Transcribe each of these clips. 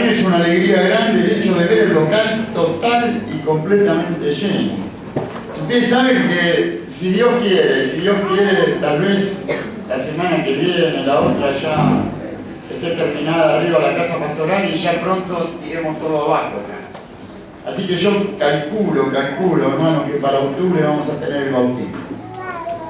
mí es una alegría grande el hecho de ver el local total y completamente lleno. Ustedes saben que si Dios quiere, tal vez la semana que viene, la otra ya esté terminada arriba la casa pastoral y ya pronto tiremos todo abajo. Así que yo calculo, hermano, que para octubre vamos a tener el bautismo.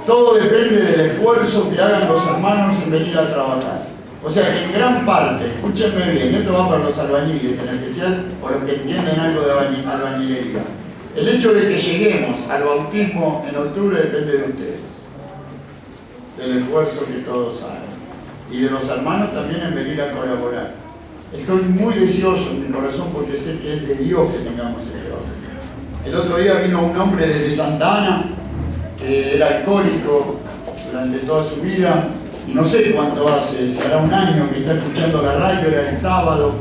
Todo depende del esfuerzo que hagan los hermanos en venir a trabajar. O sea que en gran parte, escúchenme bien, esto va para los albañiles en especial, o los que entienden algo de albañilería. El hecho de que lleguemos al bautismo en octubre depende de ustedes, del esfuerzo que todos hagan, y de los hermanos también en venir a colaborar. Estoy muy deseoso en mi corazón porque sé que es de Dios que tengamos este orden. El otro día vino un hombre desde Santa Ana que era alcohólico durante toda su vida, y no sé cuánto hace, si hará un año que está escuchando la radio, era el sábado,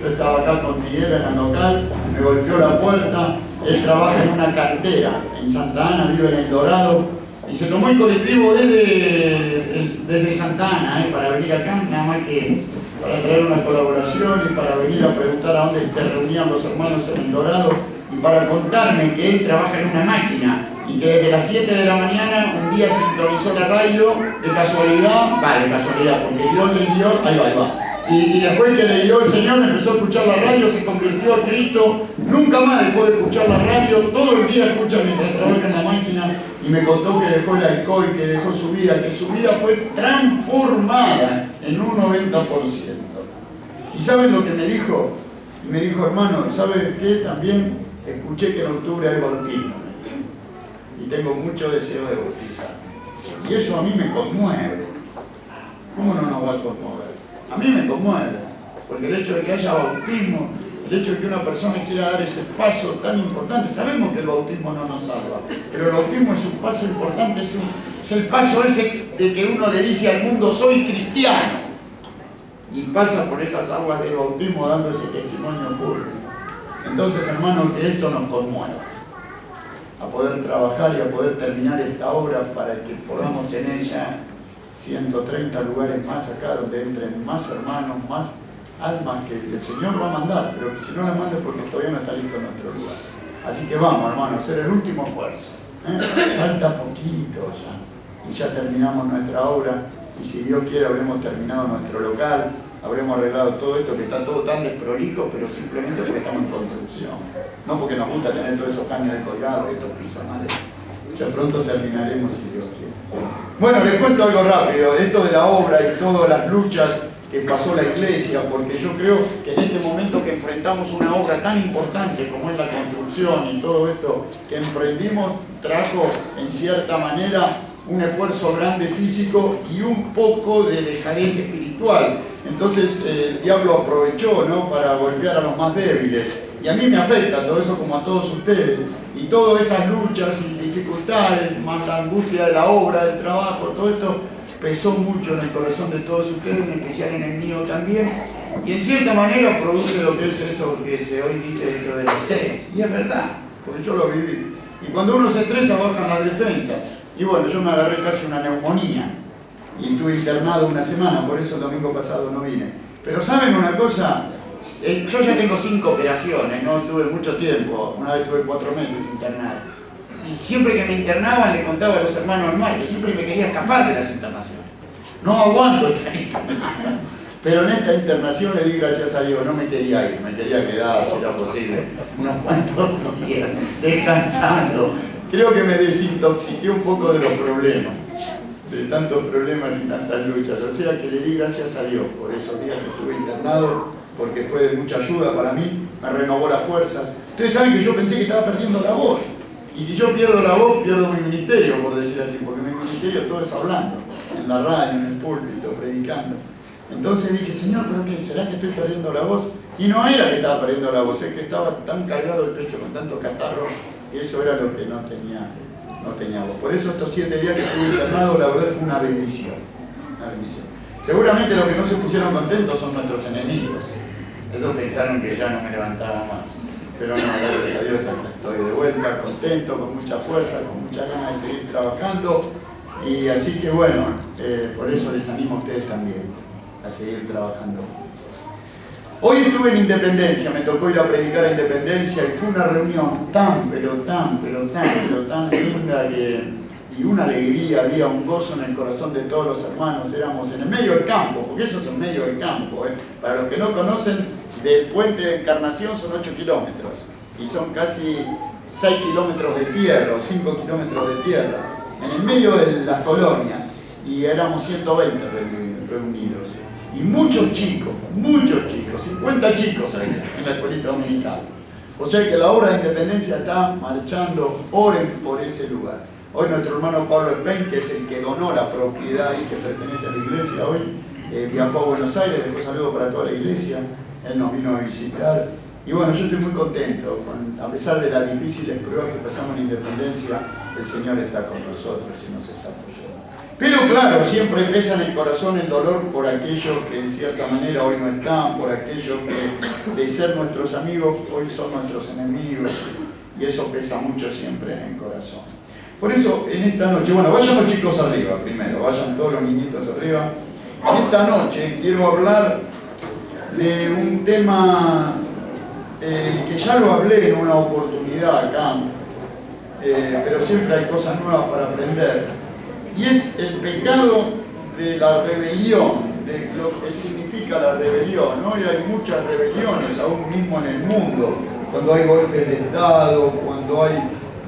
yo estaba acá con Miguel en el local, me golpeó la puerta, él trabaja en una cantera en Santa Ana, vive en El Dorado, y se tomó el colectivo desde Santa Ana, para venir acá, nada más que para traer una colaboración y para venir a preguntar a dónde se reunían los hermanos en El Dorado, y para contarme que él trabaja en una máquina y que desde las 7 de la mañana un día sintonizó la radio de casualidad, porque Dios le dio, ahí va. Y después que le dio el Señor, empezó a escuchar la radio, se convirtió a Cristo, nunca más dejó de escuchar la radio, todo el día escucha mientras trabaja en la máquina, y me contó que dejó el alcohol, que dejó su vida, que su vida fue transformada en un 90%. ¿Y saben lo que me dijo? Me dijo, hermano, ¿saben qué? También escuché que en octubre hay bautismo. Y tengo mucho deseo de bautizar. Y eso a mí me conmueve. ¿Cómo no nos va a conmover? A mí me conmueve. Porque el hecho de que haya bautismo, el hecho de que una persona quiera dar ese paso tan importante, sabemos que el bautismo no nos salva, pero el bautismo es un paso importante, es el paso ese de que uno le dice al mundo, soy cristiano. Y pasa por esas aguas del bautismo dando ese testimonio público. Entonces, hermanos, que esto nos conmueva a poder trabajar y a poder terminar esta obra para que podamos tener ya 130 lugares más acá donde entren más hermanos, más almas que el Señor va a mandar, pero que si no la manda es porque todavía no está listo nuestro lugar. Así que vamos, hermanos, hacer el último esfuerzo. Falta poquito ya, y ya terminamos nuestra obra, y si Dios quiere habremos terminado nuestro local, habremos arreglado todo esto que está todo tan desprolijo, pero simplemente porque estamos en construcción. No porque nos gusta tener todos esos caños descolgados y estos pisos madera. Ya pronto terminaremos si Dios quiere. Bueno, les cuento algo rápido, esto de la obra y todas las luchas que pasó la iglesia, porque yo creo que en este momento que enfrentamos una obra tan importante como es la construcción y todo esto que emprendimos, trajo en cierta manera un esfuerzo grande físico y un poco de dejadez espiritual. Entonces el diablo aprovechó, ¿no?, para golpear a los más débiles. Y a mí me afecta todo eso como a todos ustedes. Y todas esas luchas y dificultades, más la angustia de la obra, del trabajo, todo esto pesó mucho en el corazón de todos ustedes, en especial en el mío también. Y en cierta manera produce lo que es eso que se hoy dice dentro del estrés. Y es verdad, porque yo lo viví. Y cuando uno se estresa bajan las defensas. Y bueno, yo me agarré casi una neumonía. Y estuve internado una semana, por eso el domingo pasado no vine. Pero ¿saben una cosa? Yo ya tengo 5 operaciones, no tuve mucho tiempo, una vez tuve 4 meses internado. Y siempre que me internaban le contaba a los hermanos al mar que siempre me quería escapar de las internaciones. No aguanto estar internado. Pero en esta internación le di gracias a Dios, no me quería ir, me quería quedar, si era posible, unos cuantos días descansando. Creo que me desintoxiqué un poco de los problemas, de tantos problemas y tantas luchas. O sea que le di gracias a Dios por esos días que estuve internado, porque fue de mucha ayuda para mí, me renovó las fuerzas. Ustedes saben que yo pensé que estaba perdiendo la voz. Y si yo pierdo la voz, pierdo mi ministerio, por decir así, porque mi ministerio todo es hablando, en la radio, en el púlpito, predicando. Entonces dije, Señor, ¿pero qué? ¿Será que estoy perdiendo la voz? Y no era que estaba perdiendo la voz, es que estaba tan cargado el pecho con tanto catarro, que eso era lo que no tenía voz. Por eso estos 7 días que estuve internado, la verdad fue una bendición. Una bendición. Seguramente los que no se pusieron contentos son nuestros enemigos. Esos pensaron que ya no me levantaba más. Pero no, gracias a Dios, acá estoy de vuelta, contento, con mucha fuerza, con mucha ganas de seguir trabajando. Y así que bueno, por eso les animo a ustedes también a seguir trabajando. Hoy estuve en Independencia, me tocó ir a predicar a Independencia y fue una reunión tan linda y una alegría, había un gozo en el corazón de todos los hermanos. Éramos en el medio del campo, porque eso es en medio del campo. Para los que no conocen, del puente de Encarnación son 8 kilómetros y son casi 6 kilómetros de tierra o 5 kilómetros de tierra, en el medio de las colonias, y éramos 120 reunidos. Y muchos chicos, 50 chicos ahí en la escuelita dominical. O sea que la obra de Independencia está marchando, oren por ese lugar. Hoy nuestro hermano Pablo Spain, que es el que donó la propiedad y que pertenece a la iglesia hoy, viajó a Buenos Aires, dejó saludos para toda la iglesia, él nos vino a visitar. Y bueno, yo estoy muy contento, a pesar de las difíciles pruebas que pasamos en Independencia, el Señor está con nosotros y nos está apoyando. Pero claro, siempre pesa en el corazón el dolor por aquellos que en cierta manera hoy no están, por aquellos que de ser nuestros amigos hoy son nuestros enemigos, y eso pesa mucho siempre en el corazón. Por eso en esta noche, bueno, vayan los chicos arriba primero, vayan todos los niñitos arriba. En esta noche quiero hablar de un tema que ya lo hablé en una oportunidad acá, pero siempre hay cosas nuevas para aprender. Y es el pecado de la rebelión, de lo que significa la rebelión. Hoy hay muchas rebeliones, aún mismo en el mundo, cuando hay golpes de Estado, cuando hay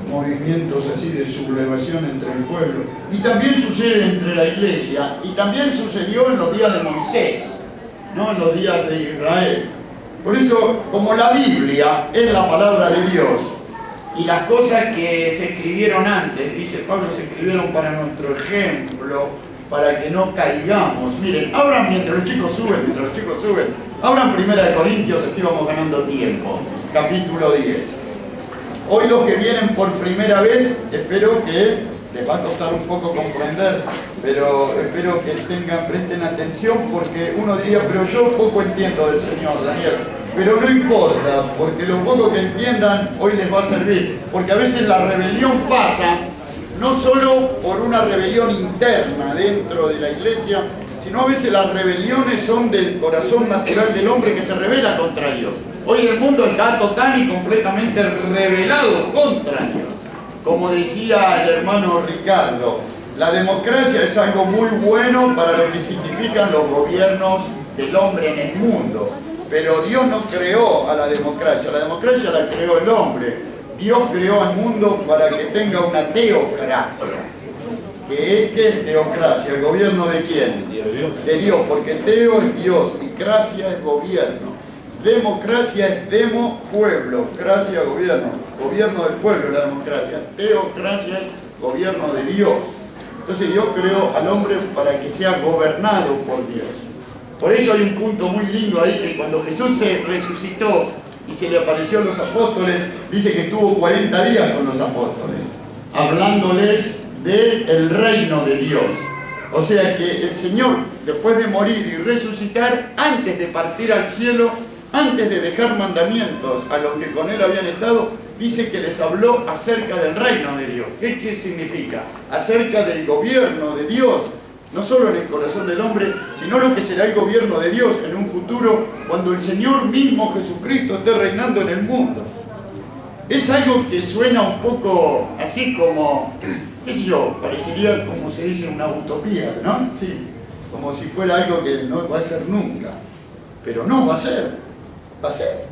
movimientos así de sublevación entre el pueblo. Y también sucede entre la iglesia, y también sucedió en los días de Moisés, ¿no? En los días de Israel. Por eso, como la Biblia es la palabra de Dios, y las cosas que se escribieron antes, dice Pablo, se escribieron para nuestro ejemplo, para que no caigamos. Miren, abran mientras los chicos suben, abran 1 Corintios, así vamos ganando tiempo, capítulo 10. Hoy los que vienen por primera vez, espero que les va a costar un poco comprender, pero espero que presten atención, porque uno diría, pero yo poco entiendo del Señor, Daniel. Pero no importa, porque lo poco que entiendan hoy les va a servir. Porque a veces la rebelión pasa no solo por una rebelión interna dentro de la iglesia, sino a veces las rebeliones son del corazón natural del hombre que se rebela contra Dios. Hoy el mundo está total y completamente rebelado contra Dios. Como decía el hermano Ricardo, la democracia es algo muy bueno para lo que significan los gobiernos del hombre en el mundo. Pero Dios no creó a la democracia la creó el hombre. Dios creó al mundo para que tenga una teocracia. ¿Qué es teocracia? ¿El gobierno de quién? De Dios, porque teo es Dios y cracia es gobierno. Democracia es demo, pueblo, cracia, gobierno. Gobierno del pueblo, la democracia. Teocracia es gobierno de Dios. Entonces Dios creó al hombre para que sea gobernado por Dios. Por eso hay un punto muy lindo ahí, que cuando Jesús se resucitó y se le apareció a los apóstoles, dice que tuvo 40 días con los apóstoles, hablándoles del reino de Dios. O sea que el Señor, después de morir y resucitar, antes de partir al cielo, antes de dejar mandamientos a los que con Él habían estado, dice que les habló acerca del reino de Dios. ¿Qué significa? Acerca del gobierno de Dios. No solo en el corazón del hombre, sino lo que será el gobierno de Dios en un futuro, cuando el Señor mismo Jesucristo esté reinando en el mundo. Es algo que suena un poco así como, qué sé yo, parecería como se dice una utopía, ¿no? Sí, como si fuera algo que no va a ser nunca. Pero no, va a ser, va a ser.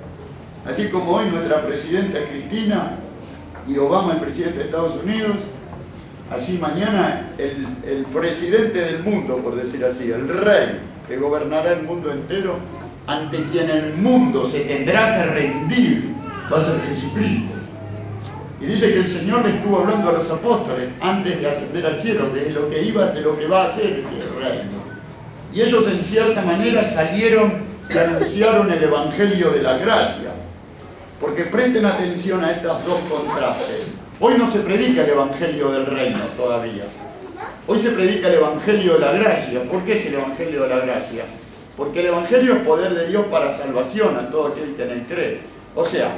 Así como hoy nuestra presidenta es Cristina y Obama el presidente de Estados Unidos, así mañana el presidente del mundo, por decir así, el rey que gobernará el mundo entero, ante quien el mundo se tendrá que rendir, va a ser Jesucristo. Y dice que el Señor le estuvo hablando a los apóstoles antes de ascender al cielo, de lo que va a hacer ese reino. Y ellos en cierta manera salieron y anunciaron el Evangelio de la gracia. Porque presten atención a estos dos contrastes. Hoy no se predica el Evangelio del reino todavía. Hoy se predica el Evangelio de la gracia. ¿Por qué es el Evangelio de la gracia? Porque el Evangelio es poder de Dios para salvación a todo aquel que en él cree. O sea,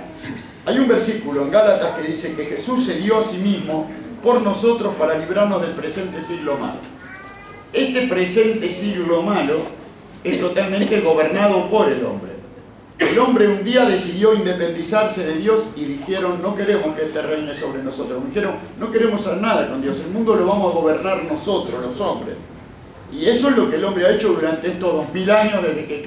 hay un versículo en Gálatas que dice que Jesús se dio a sí mismo por nosotros para librarnos del presente siglo malo. Este presente siglo malo es totalmente gobernado por el hombre. El hombre un día decidió independizarse de Dios y dijeron, no queremos que este reine sobre nosotros. Dijeron, no queremos hacer nada con Dios, el mundo lo vamos a gobernar nosotros, los hombres. Y eso es lo que el hombre ha hecho durante estos 2000 años, desde que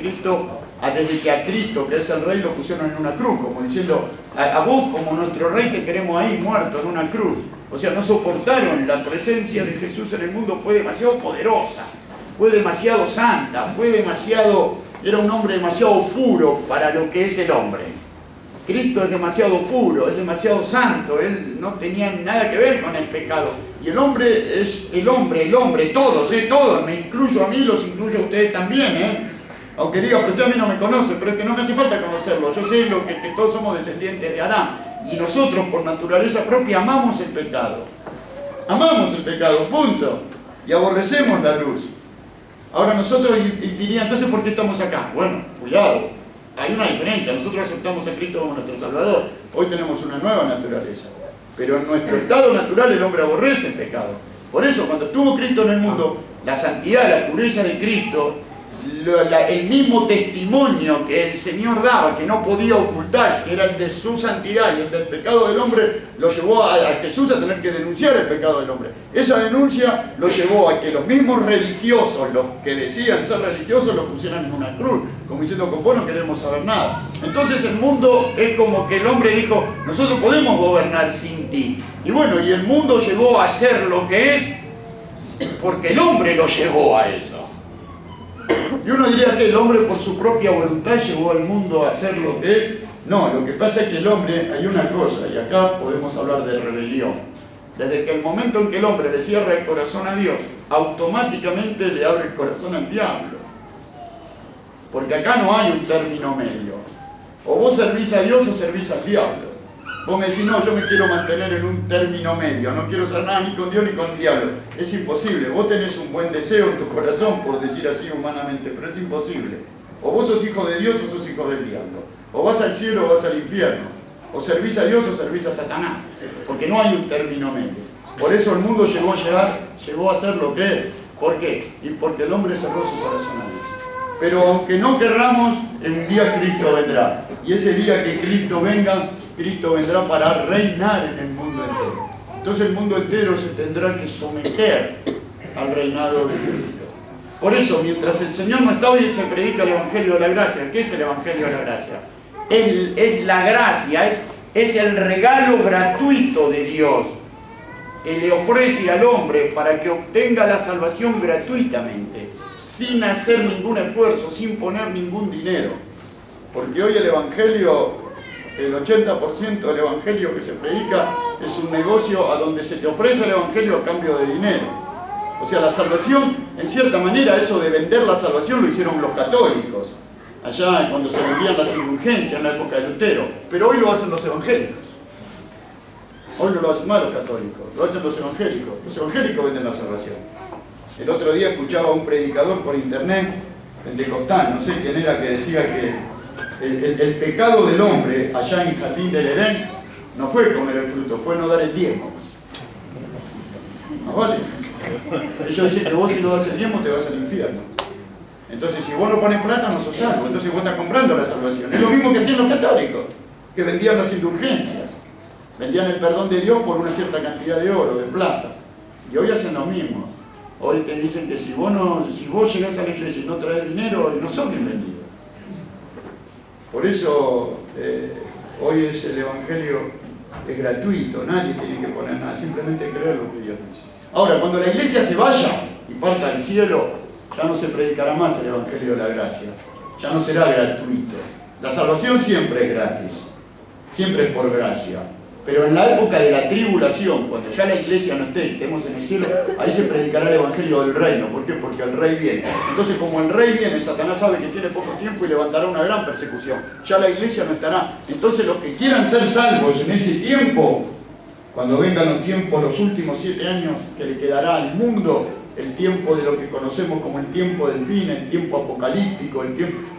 a Cristo, que es el rey, lo pusieron en una cruz, como diciendo, a vos como nuestro rey te queremos ahí muerto en una cruz. O sea, no soportaron la presencia de Jesús en el mundo, fue demasiado poderosa, fue demasiado santa, era un hombre demasiado puro para lo que es el hombre. Cristo es demasiado puro, es demasiado santo, él no tenía nada que ver con el pecado. Y el hombre es el hombre, todos, todos, me incluyo a mí, los incluyo a ustedes también, Aunque diga, pero usted a mí no me conoce, pero es que no me hace falta conocerlo, yo sé que todos somos descendientes de Adán. Y nosotros, por naturaleza propia, amamos el pecado. Amamos el pecado, punto. Y aborrecemos la luz. Ahora nosotros dirían, entonces, ¿por qué estamos acá? Bueno, cuidado, hay una diferencia. Nosotros aceptamos a Cristo como nuestro Salvador. Hoy tenemos una nueva naturaleza. Pero en nuestro estado natural el hombre aborrece el pecado. Por eso, cuando estuvo Cristo en el mundo, la santidad, la pureza de Cristo, el mismo testimonio que el Señor daba, que no podía ocultar, que era el de su santidad y el del pecado del hombre, lo llevó a Jesús a tener que denunciar el pecado del hombre. Esa denuncia lo llevó a que los mismos religiosos, los que decían ser religiosos, lo pusieran en una cruz, como diciendo, con vos no queremos saber nada. Entonces el mundo es como que el hombre dijo, nosotros podemos gobernar sin ti. Y bueno, y el mundo llegó a ser lo que es, porque el hombre lo llevó a eso. Y uno diría que el hombre por su propia voluntad llevó al mundo a ser lo que es. No, lo que pasa es que el hombre, hay una cosa, y acá podemos hablar de rebelión. Desde que el momento en que el hombre le cierra el corazón a Dios, automáticamente le abre el corazón al diablo. Porque acá no hay un término medio. O vos servís a Dios o servís al diablo. Vos me decís, no, yo me quiero mantener en un término medio, no quiero hacer nada ni con Dios ni con el diablo. Es imposible, vos tenés un buen deseo en tu corazón, por decir así humanamente, pero es imposible. O vos sos hijo de Dios o sos hijo del diablo. O vas al cielo o vas al infierno. O servís a Dios o servís a Satanás. Porque no hay un término medio. Por eso el mundo llegó a ser lo que es. ¿Por qué? Y porque el hombre cerró su corazón a Dios. Pero aunque no querramos, un día Cristo vendrá. Y ese día que Cristo venga, Cristo vendrá para reinar en el mundo entero. Entonces el mundo entero se tendrá que someter al reinado de Cristo. Por eso, mientras el Señor no está, hoy se predica el Evangelio de la Gracia. ¿Qué es el Evangelio de la Gracia? Es la gracia, es el regalo gratuito de Dios que le ofrece al hombre para que obtenga la salvación gratuitamente, sin hacer ningún esfuerzo, sin poner ningún dinero. Porque hoy el Evangelio, el 80% del Evangelio que se predica es un negocio a donde se te ofrece el Evangelio a cambio de dinero. O sea, la salvación, en cierta manera, eso de vender la salvación lo hicieron los católicos, allá cuando se vendían las indulgencias en la época de Lutero, pero hoy lo hacen los evangélicos. Hoy no lo hacen más los católicos, lo hacen los evangélicos. Los evangélicos venden la salvación. El otro día escuchaba a un predicador por internet, pentecostal, no sé quién era, que decía que el pecado del hombre allá en Jardín del Edén no fue comer el fruto, fue no dar el diezmo. ¿No vale? Ellos dicen que vos si no das el diezmo te vas al infierno. Entonces si vos no pones plata no sos salvo, entonces vos estás comprando la salvación. Es lo mismo que hacían los católicos, que vendían las indulgencias. Vendían el perdón de Dios por una cierta cantidad de oro, de plata. Y hoy hacen lo mismo. Hoy te dicen que si vos llegás a la iglesia y no traes dinero, no sos bienvenido. Por eso hoy el Evangelio es gratuito, nadie tiene que poner nada, simplemente creer lo que Dios dice. Ahora, cuando la iglesia se vaya y parta al cielo, ya no se predicará más el Evangelio de la Gracia, ya no será gratuito. La salvación siempre es gratis, siempre es por gracia. Pero en la época de la tribulación, cuando ya la iglesia no esté y estemos en el cielo, ahí se predicará el Evangelio del reino. ¿Por qué? Porque el rey viene. Entonces, como el rey viene, Satanás sabe que tiene poco tiempo y levantará una gran persecución. Ya la iglesia no estará. Entonces, los que quieran ser salvos en ese tiempo, cuando vengan los tiempos, los últimos 7 años que le quedará al mundo, el tiempo de lo que conocemos como el tiempo del fin, el tiempo apocalíptico,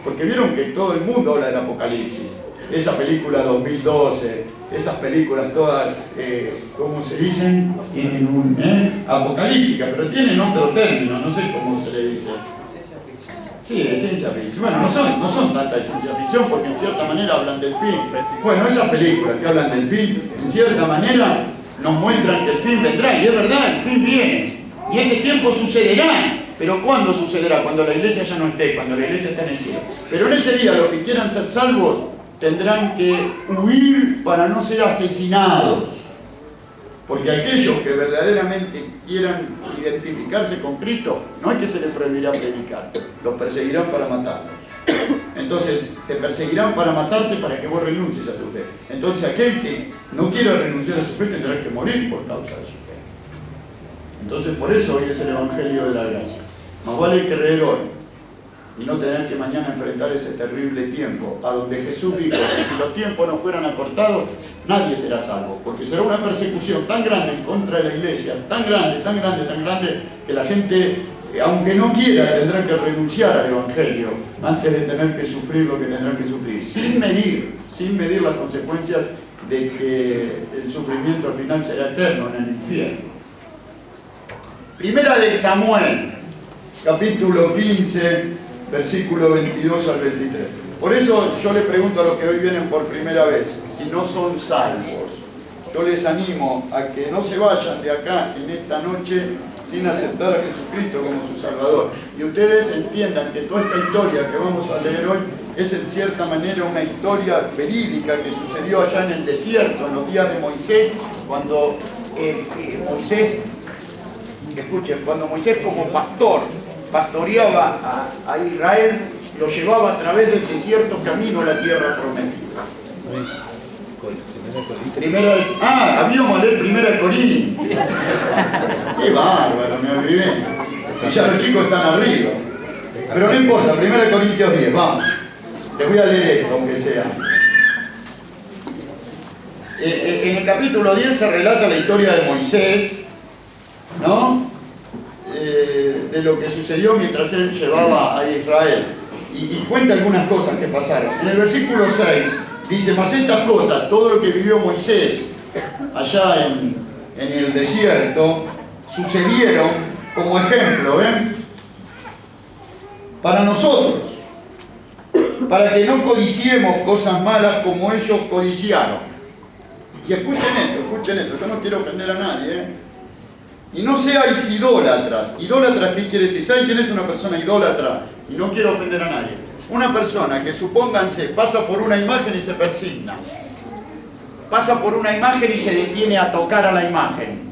porque vieron que todo el mundo habla del apocalipsis. Esa película 2012, esas películas todas, ¿cómo se dicen? Tienen un apocalíptica, pero tienen otro término, no sé cómo se le dice. Sí, de ciencia ficción. Bueno, no son tanta de ciencia ficción porque en cierta manera hablan del fin. Bueno, esas películas que hablan del fin, en cierta manera nos muestran que el fin vendrá. Y es verdad, el fin viene. Y ese tiempo sucederá. Pero ¿cuándo sucederá? Cuando la iglesia ya no esté, cuando la iglesia está en el cielo. Pero en ese día los que quieran ser salvos tendrán que huir para no ser asesinados. Porque aquellos que verdaderamente quieran identificarse con Cristo, no es que se les prohibirá predicar, los perseguirán para matarlos. Entonces, te perseguirán para matarte para que vos renuncies a tu fe. Entonces, aquel que no quiera renunciar a su fe tendrá que morir por causa de su fe. Entonces, por eso hoy es el Evangelio de la Gracia. Más vale creer hoy y no tener que mañana enfrentar ese terrible tiempo, a donde Jesús dijo que si los tiempos no fueran acortados, nadie será salvo, porque será una persecución tan grande en contra de la iglesia, tan grande, que la gente, aunque no quiera, tendrá que renunciar al Evangelio antes de tener que sufrir lo que tendrán que sufrir, sin medir las consecuencias de que el sufrimiento al final será eterno en el infierno. Primera de Samuel, capítulo 15, versículo 22 al 23. Por eso yo les pregunto a los que hoy vienen por primera vez, si no son salvos. Yo les animo a que no se vayan de acá en esta noche sin aceptar a Jesucristo como su Salvador. Y ustedes entiendan que toda esta historia que vamos a leer hoy es en cierta manera una historia verídica que sucedió allá en el desierto, en los días de Moisés, cuando cuando Moisés como pastor pastoreaba a Israel, lo llevaba a través del desierto camino a la tierra prometida. Habíamos leído Primera de Corintios. Qué bárbaro, me olvidé. Y ya los chicos están arriba. Pero no importa, Primera de Corintios 10, vamos. Les voy a leer esto, aunque sea. En el capítulo 10 se relata la historia de Moisés, ¿no? De lo que sucedió mientras él llevaba a Israel. Y cuenta algunas cosas que pasaron. En el versículo 6 dice: mas estas cosas, todo lo que vivió Moisés allá en el desierto, sucedieron como ejemplo, para nosotros, para que no codiciemos cosas malas como ellos codiciaron. Y escuchen esto, yo no quiero ofender a nadie, Y no seáis idólatras. ¿Idólatras qué quiere decir? ¿Saben quién es una persona idólatra? Y no quiero ofender a nadie. Una persona que, supónganse, pasa por una imagen y se persigna. Pasa por una imagen y se detiene a tocar a la imagen.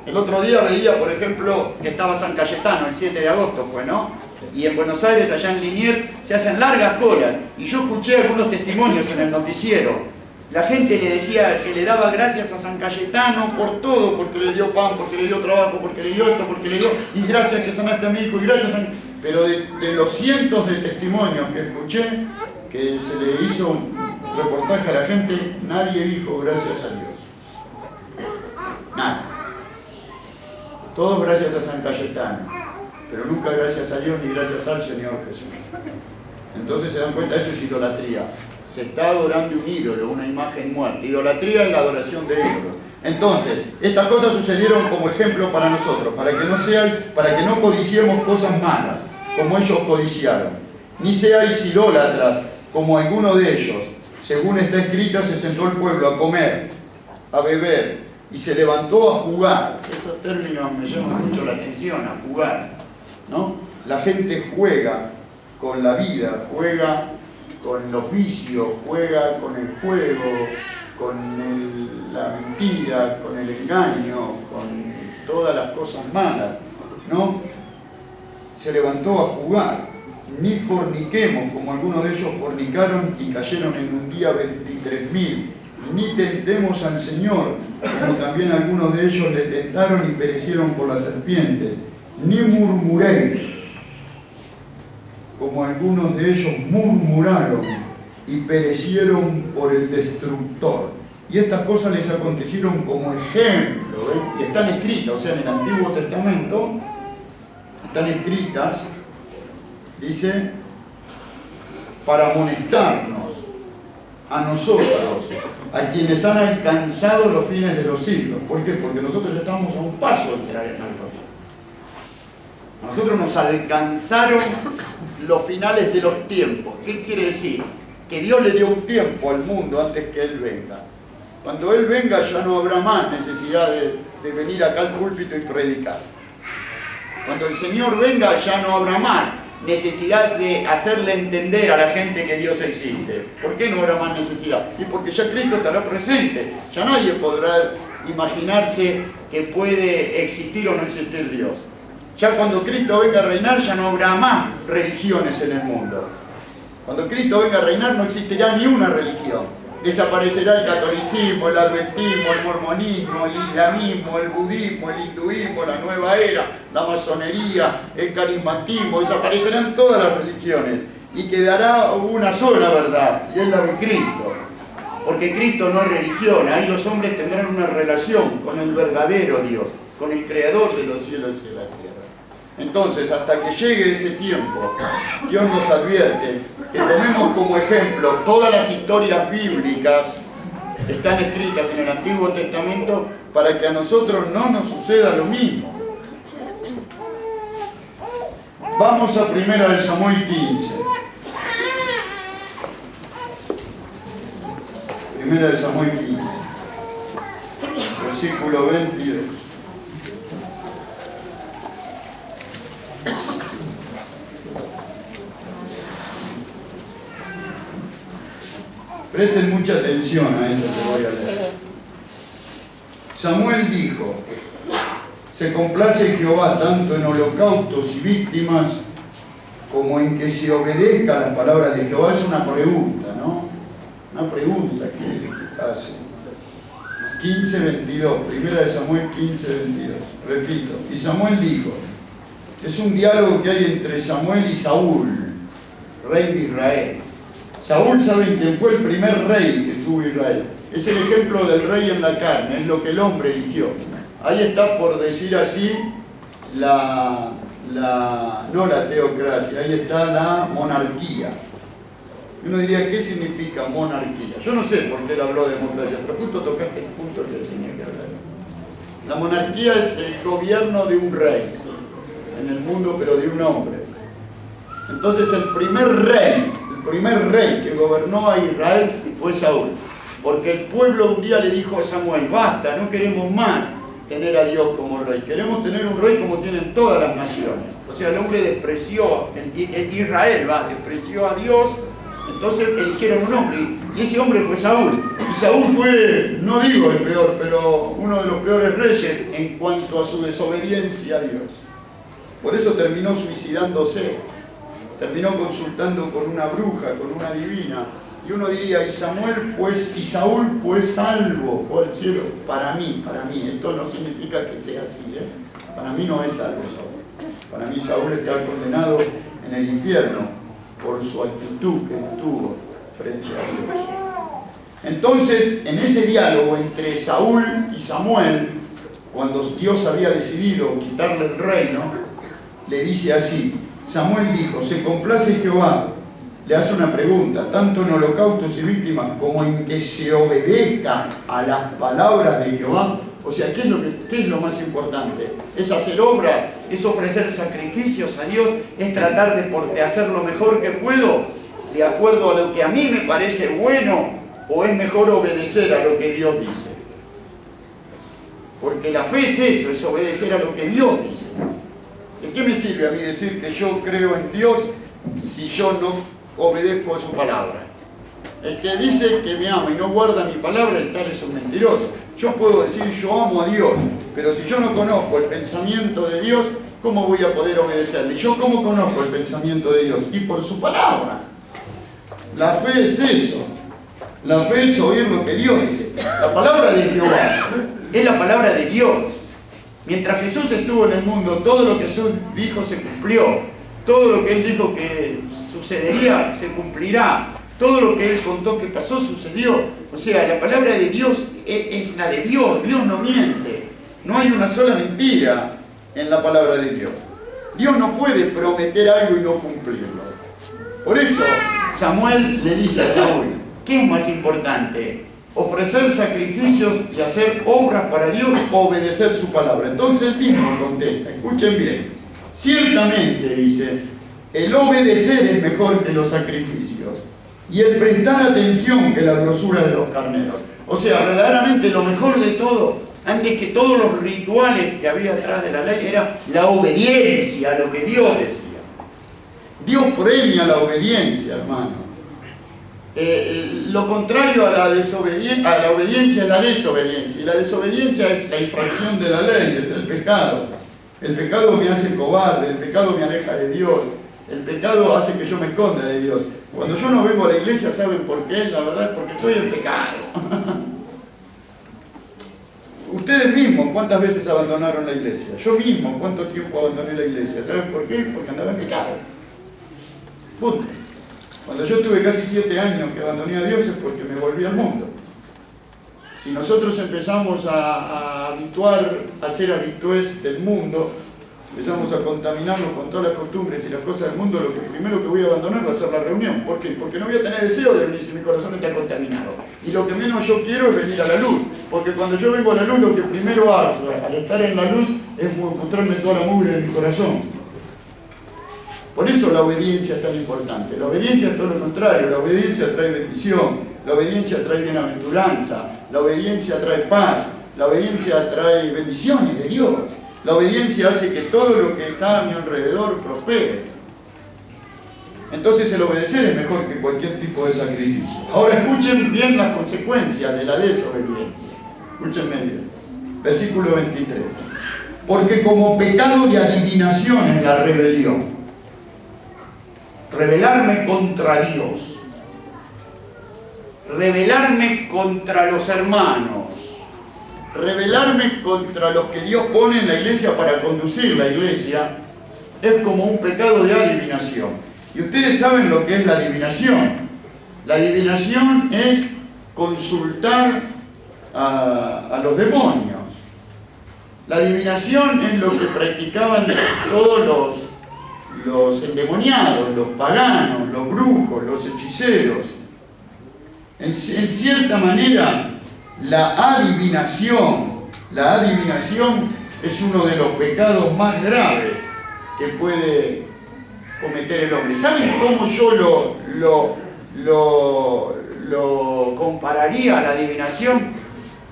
El otro día veía, por ejemplo, que estaba San Cayetano, el 7 de agosto fue, ¿no? Y en Buenos Aires, allá en Liniers, se hacen largas colas. Y yo escuché algunos testimonios en el noticiero. La gente le decía que le daba gracias a San Cayetano por todo, porque le dio pan, porque le dio trabajo, porque le dio esto, porque le dio... Y gracias que sanaste a mi hijo, y gracias a... Pero de los cientos de testimonios que escuché, que se le hizo un reportaje a la gente, nadie dijo gracias a Dios. Nada. Todos gracias a San Cayetano, pero nunca gracias a Dios ni gracias al Señor Jesús. Entonces se dan cuenta, eso es idolatría. Se está adorando un ídolo, una imagen muerta. Idolatría es la adoración de ídolos. Entonces, estas cosas sucedieron como ejemplo para nosotros, para que no codiciemos cosas malas, como ellos codiciaron. Ni seáis idólatras, como alguno de ellos. Según está escrito, se sentó el pueblo a comer, a beber, y se levantó a jugar. Esos términos me llaman mucho la atención, a jugar, ¿no? La gente juega con la vida, juega con los vicios, juega con el juego, con la mentira, con el engaño, con todas las cosas malas, ¿no? Se levantó a jugar. Ni forniquemos, como algunos de ellos fornicaron y cayeron en un día 23.000. Ni tentemos al Señor, como también algunos de ellos le tentaron y perecieron por las serpientes. Ni murmuréis, como algunos de ellos murmuraron y perecieron por el destructor. Y estas cosas les acontecieron como ejemplo, y están escritas, o sea, en el Antiguo Testamento, están escritas, dice, para amonestarnos a nosotros, a quienes han alcanzado los fines de los siglos. ¿Por qué? Porque nosotros ya estamos a un paso de entrar en la gloria. A nosotros nos alcanzaron los finales de los tiempos. ¿Qué quiere decir? Que Dios le dio un tiempo al mundo antes que Él venga. Cuando Él venga ya no habrá más necesidad de venir acá al púlpito y predicar. Cuando el Señor venga ya no habrá más necesidad de hacerle entender a la gente que Dios existe. ¿Por qué no habrá más necesidad? Y porque ya Cristo estará presente. Ya nadie podrá imaginarse que puede existir o no existir Dios. Ya cuando Cristo venga a reinar ya no habrá más religiones en el mundo. Cuando Cristo venga a reinar no existirá ni una religión. Desaparecerá el catolicismo, el adventismo, el mormonismo, el islamismo, el budismo, el hinduismo, la nueva era, la masonería, el carismatismo. Desaparecerán todas las religiones y quedará una sola verdad, y es la de Cristo. Porque Cristo no es religión, ahí los hombres tendrán una relación con el verdadero Dios, con el creador de los cielos y de la tierra. Entonces, hasta que llegue ese tiempo, Dios nos advierte que tomemos como ejemplo todas las historias bíblicas que están escritas en el Antiguo Testamento para que a nosotros no nos suceda lo mismo. Vamos a 1 Samuel 15. 1 Samuel 15, versículo 22. Presten mucha atención a esto que voy a leer. Samuel dijo: se complace Jehová tanto en holocaustos y víctimas como en que se obedezca a las palabras de Jehová. Es una pregunta, ¿no? Una pregunta que hace. 15:22, 1 Samuel 15:22. Repito, y Samuel dijo, es un diálogo que hay entre Samuel y Saúl, rey de Israel. Saúl, ¿saben quién fue el primer rey que tuvo Israel? Es el ejemplo del rey en la carne, es lo que el hombre eligió. Ahí está, por decir así, no la teocracia, ahí está la monarquía. Uno diría, ¿qué significa monarquía? Yo no sé por qué él habló de democracia, pero justo tocaste el punto que tenía que hablar. La monarquía es el gobierno de un rey en el mundo, pero de un hombre. Entonces el primer rey que gobernó a Israel fue Saúl, porque el pueblo un día le dijo a Samuel: basta, no queremos más tener a Dios como rey, queremos tener un rey como tienen todas las naciones. O sea, el hombre despreció, Israel despreció a Dios, entonces eligieron un hombre, y ese hombre fue Saúl. Y Saúl fue, no digo el peor, pero uno de los peores reyes en cuanto a su desobediencia a Dios. Por eso terminó suicidándose. Terminó consultando con una bruja, con una divina. Y uno diría, y Saúl fue salvo, fue al cielo. Para mí, esto no significa que sea así, ¿eh? Para mí no es salvo Saúl. Para mí Saúl está condenado en el infierno por su actitud que tuvo frente a Dios. Entonces, en ese diálogo entre Saúl y Samuel, cuando Dios había decidido quitarle el reino, le dice así: Samuel dijo, se complace Jehová, le hace una pregunta, tanto en holocaustos y víctimas como en que se obedezca a las palabras de Jehová. O sea, ¿qué es lo más importante? Es hacer obras, es ofrecer sacrificios a Dios, es tratar de hacer lo mejor que puedo, de acuerdo a lo que a mí me parece bueno, o es mejor obedecer a lo que Dios dice. Porque la fe es eso, es obedecer a lo que Dios dice. ¿De qué me sirve a mí decir que yo creo en Dios si yo no obedezco a su palabra? El que dice que me ama y no guarda mi palabra, el tal es un mentiroso. Yo puedo decir yo amo a Dios, pero si yo no conozco el pensamiento de Dios, ¿cómo voy a poder obedecerle? ¿Y yo cómo conozco el pensamiento de Dios? Y por su palabra. La fe es eso. La fe es oír lo que Dios dice. La palabra de Jehová es la palabra de Dios. Mientras Jesús estuvo en el mundo, todo lo que Jesús dijo se cumplió. Todo lo que Él dijo que sucedería, se cumplirá. Todo lo que Él contó que pasó, sucedió. O sea, la palabra de Dios es la de Dios. Dios no miente. No hay una sola mentira en la palabra de Dios. Dios no puede prometer algo y no cumplirlo. Por eso, Samuel le dice a Saúl, ¿qué es más importante? ¿Ofrecer sacrificios y hacer obras para Dios o obedecer su palabra? Entonces él mismo contesta, escuchen bien. Ciertamente, dice, El obedecer es mejor que los sacrificios. Y el prestar atención que la grosura de los carneros. O sea, verdaderamente lo mejor de todo, antes que todos los rituales que había atrás de la ley, era la obediencia a lo que Dios decía. Dios premia la obediencia, hermano. Lo contrario a la obediencia es la desobediencia. Y la desobediencia es la infracción de la ley, es el pecado. El pecado me hace cobarde, el pecado me aleja de Dios, el pecado hace que yo me esconda de Dios. Cuando yo no vengo a la iglesia, ¿saben por qué? La verdad es porque estoy en pecado. Ustedes mismos, ¿cuántas veces abandonaron la iglesia? Yo mismo, ¿cuánto tiempo abandoné la iglesia? ¿Saben por qué? Porque andaba en pecado. Punto. Cuando yo tuve casi 7 años que abandoné a Dios es porque me volví al mundo. Si nosotros empezamos a ser habitués del mundo, empezamos a contaminarnos con todas las costumbres y las cosas del mundo, lo que primero que voy a abandonar va a ser la reunión. ¿Por qué? Porque no voy a tener deseo de venir si mi corazón está contaminado. Y lo que menos yo quiero es venir a la luz. Porque cuando yo vengo a la luz, lo que primero hago al estar en la luz es mostrarme toda la mugre de mi corazón. Por eso la obediencia es tan importante. La obediencia es todo lo contrario. La obediencia trae bendición. La obediencia trae bienaventuranza. La obediencia trae paz. La obediencia trae bendiciones de Dios. La obediencia hace que todo lo que está a mi alrededor prospere. Entonces el obedecer es mejor que cualquier tipo de sacrificio. Ahora escuchen bien las consecuencias de la desobediencia. Escúchenme bien. Versículo 23. Porque como pecado de adivinación es la rebelión. Rebelarme contra Dios. Rebelarme contra los hermanos. Rebelarme contra los que Dios pone en la iglesia para conducir la iglesia es como un pecado de adivinación. Y ustedes saben lo que es la adivinación. La adivinación es consultar a los demonios. La adivinación es lo que practicaban todos los endemoniados, los paganos, los brujos, los hechiceros. En cierta manera, la adivinación es uno de los pecados más graves que puede cometer el hombre. ¿Saben cómo yo lo compararía a la adivinación?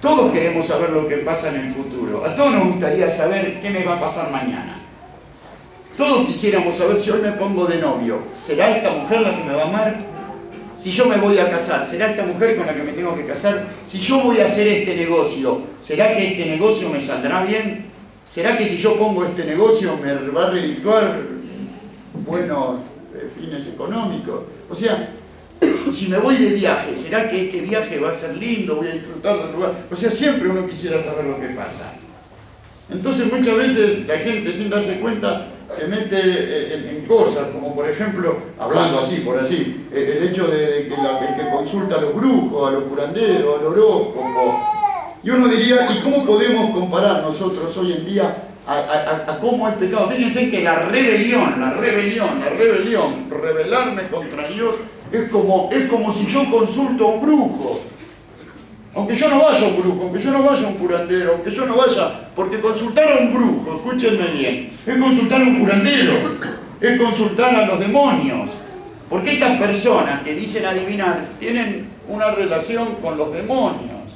Todos queremos saber lo que pasa en el futuro. A todos nos gustaría saber qué me va a pasar mañana. Todos quisiéramos saber si hoy me pongo de novio. ¿Será esta mujer la que me va a amar? Si yo me voy a casar, ¿será esta mujer con la que me tengo que casar? Si yo voy a hacer este negocio, ¿será que este negocio me saldrá bien? ¿Será que si yo pongo este negocio me va a redituar buenos fines económicos? O sea, si me voy de viaje, ¿será que este viaje va a ser lindo? ¿Voy a disfrutar del lugar? O sea, siempre uno quisiera saber lo que pasa. Entonces muchas veces la gente, sin darse cuenta, se mete en cosas, como por ejemplo, hablando así, por así, el hecho de que consulta a los brujos, a los curanderos, al horóscopo. Y uno diría, ¿y cómo podemos comparar nosotros hoy en día a cómo es pecado? Fíjense que la rebelión, rebelarme contra Dios, es como si yo consulto a un brujo. Aunque yo no vaya a un brujo, aunque yo no vaya a un curandero, aunque yo no vaya, porque consultar a un brujo, escúchenme bien, es consultar a un curandero, es consultar a los demonios. Porque estas personas que dicen adivinar tienen una relación con los demonios.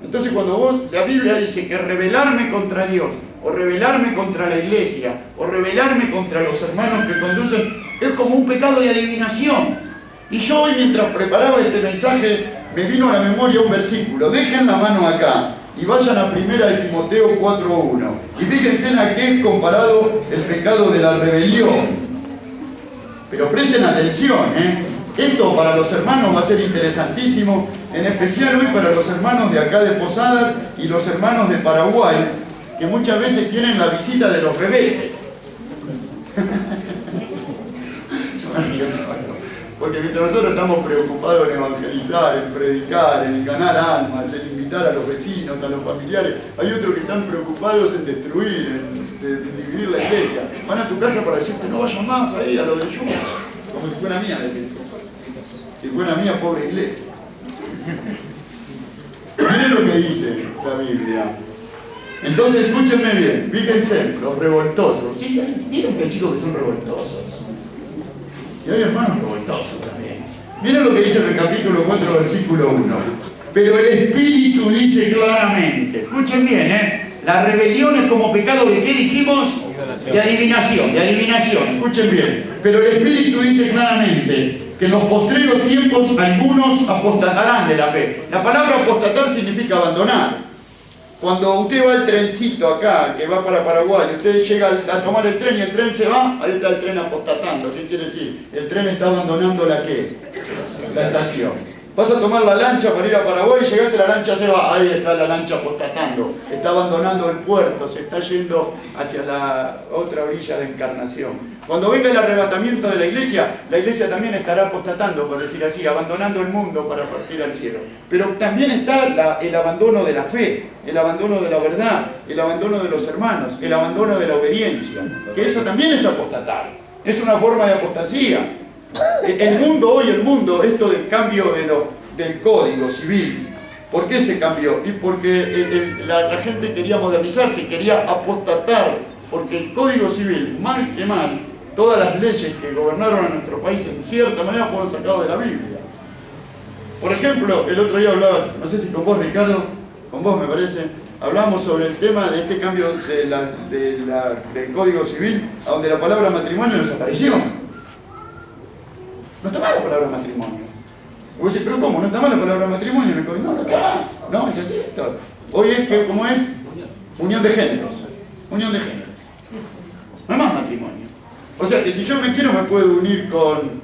Entonces cuando la Biblia dice que rebelarme contra Dios, o rebelarme contra la iglesia, o rebelarme contra los hermanos que conducen, es como un pecado de adivinación. Y yo hoy, mientras preparaba este mensaje, me vino a la memoria un versículo. Dejen la mano acá y vayan a 1 Timoteo 4:1. Y fíjense a qué es comparado el pecado de la rebelión. Pero presten atención, Esto para los hermanos va a ser interesantísimo, en especial hoy para los hermanos de acá de Posadas y los hermanos de Paraguay, que muchas veces tienen la visita de los rebeldes. Porque mientras nosotros estamos preocupados en evangelizar, en predicar, en ganar almas, en invitar a los vecinos, a los familiares, hay otros que están preocupados en destruir, en dividir la iglesia. Van a tu casa para decirte, no vayas más ahí a lo de Yuma, como si fuera mía la iglesia. Si fuera mía, pobre iglesia. Miren lo que dice la Biblia. Entonces escúchenme bien, fíjense, los revoltosos. Sí, vieron que hay chicos que son revoltosos. Y hay hermanos revoltosos también. Miren lo que dice en el capítulo 4, versículo 1. Pero el Espíritu dice claramente, escuchen bien, la rebelión es como pecado de ¿qué dijimos? De adivinación, escuchen bien. Pero el Espíritu dice claramente que en los postreros tiempos algunos apostatarán de la fe. La palabra apostatar significa abandonar. Cuando usted va al trencito acá, que va para Paraguay, usted llega a tomar el tren y el tren se va, ahí está el tren apostatando. ¿Qué quiere decir? El tren está abandonando la ¿qué? La estación. Vas a tomar la lancha para ir a Paraguay y llegaste, la lancha se va. Ahí está la lancha apostatando. Está abandonando el puerto, se está yendo hacia la otra orilla de Encarnación. Cuando venga el arrebatamiento de la iglesia también estará apostatando, por decir así, abandonando el mundo para partir al cielo. Pero también está el abandono de la fe, el abandono de la verdad, el abandono de los hermanos, el abandono de la obediencia. Que eso también es apostatar. Es una forma de apostasía. El mundo, esto del cambio del código civil, ¿por qué se cambió? Y porque la gente quería modernizarse, quería apostatar, porque el código civil, mal que mal, todas las leyes que gobernaron a nuestro país en cierta manera fueron sacadas de la Biblia. Por ejemplo, el otro día hablaba, no sé si con vos Ricardo, con vos me parece, hablamos sobre el tema de este cambio del código civil, donde la palabra matrimonio desapareció. No está mal la palabra matrimonio. Vos decís, pero ¿cómo? ¿No está mal la palabra matrimonio? No, no está mal. No, es así. Hoy es que, ¿cómo es? Unión de géneros. Unión de géneros. No es más matrimonio. O sea que si yo me quiero me puedo unir con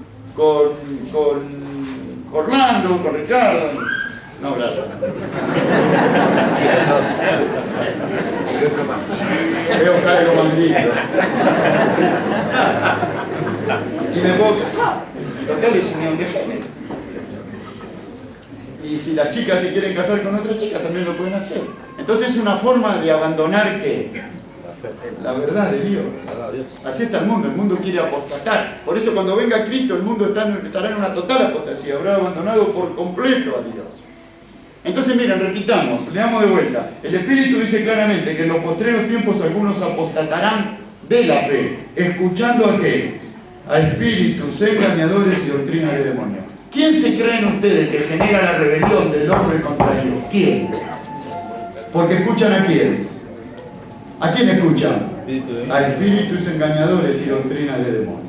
Orlando, con Ricardo. No, gracias. Veo algo más lindo. Y me puedo casar. Total es unión de género. Y si las chicas se quieren casar con otras chicas, también lo pueden hacer. Entonces es una forma de abandonar ¿qué? La verdad de Dios. Así está el mundo quiere apostatar. Por eso cuando venga Cristo, el mundo estará en una total apostasía, habrá abandonado por completo a Dios. Entonces miren, repitamos, leamos de vuelta. El Espíritu dice claramente que en los postreros tiempos algunos apostatarán de la fe, escuchando a ¿qué? A espíritus engañadores y doctrinas de demonios. ¿Quién se creen ustedes que genera la rebelión del hombre contra Dios? ¿Quién? Porque escuchan ¿a quién? ¿A quién escuchan? A espíritus engañadores y doctrinas de demonios.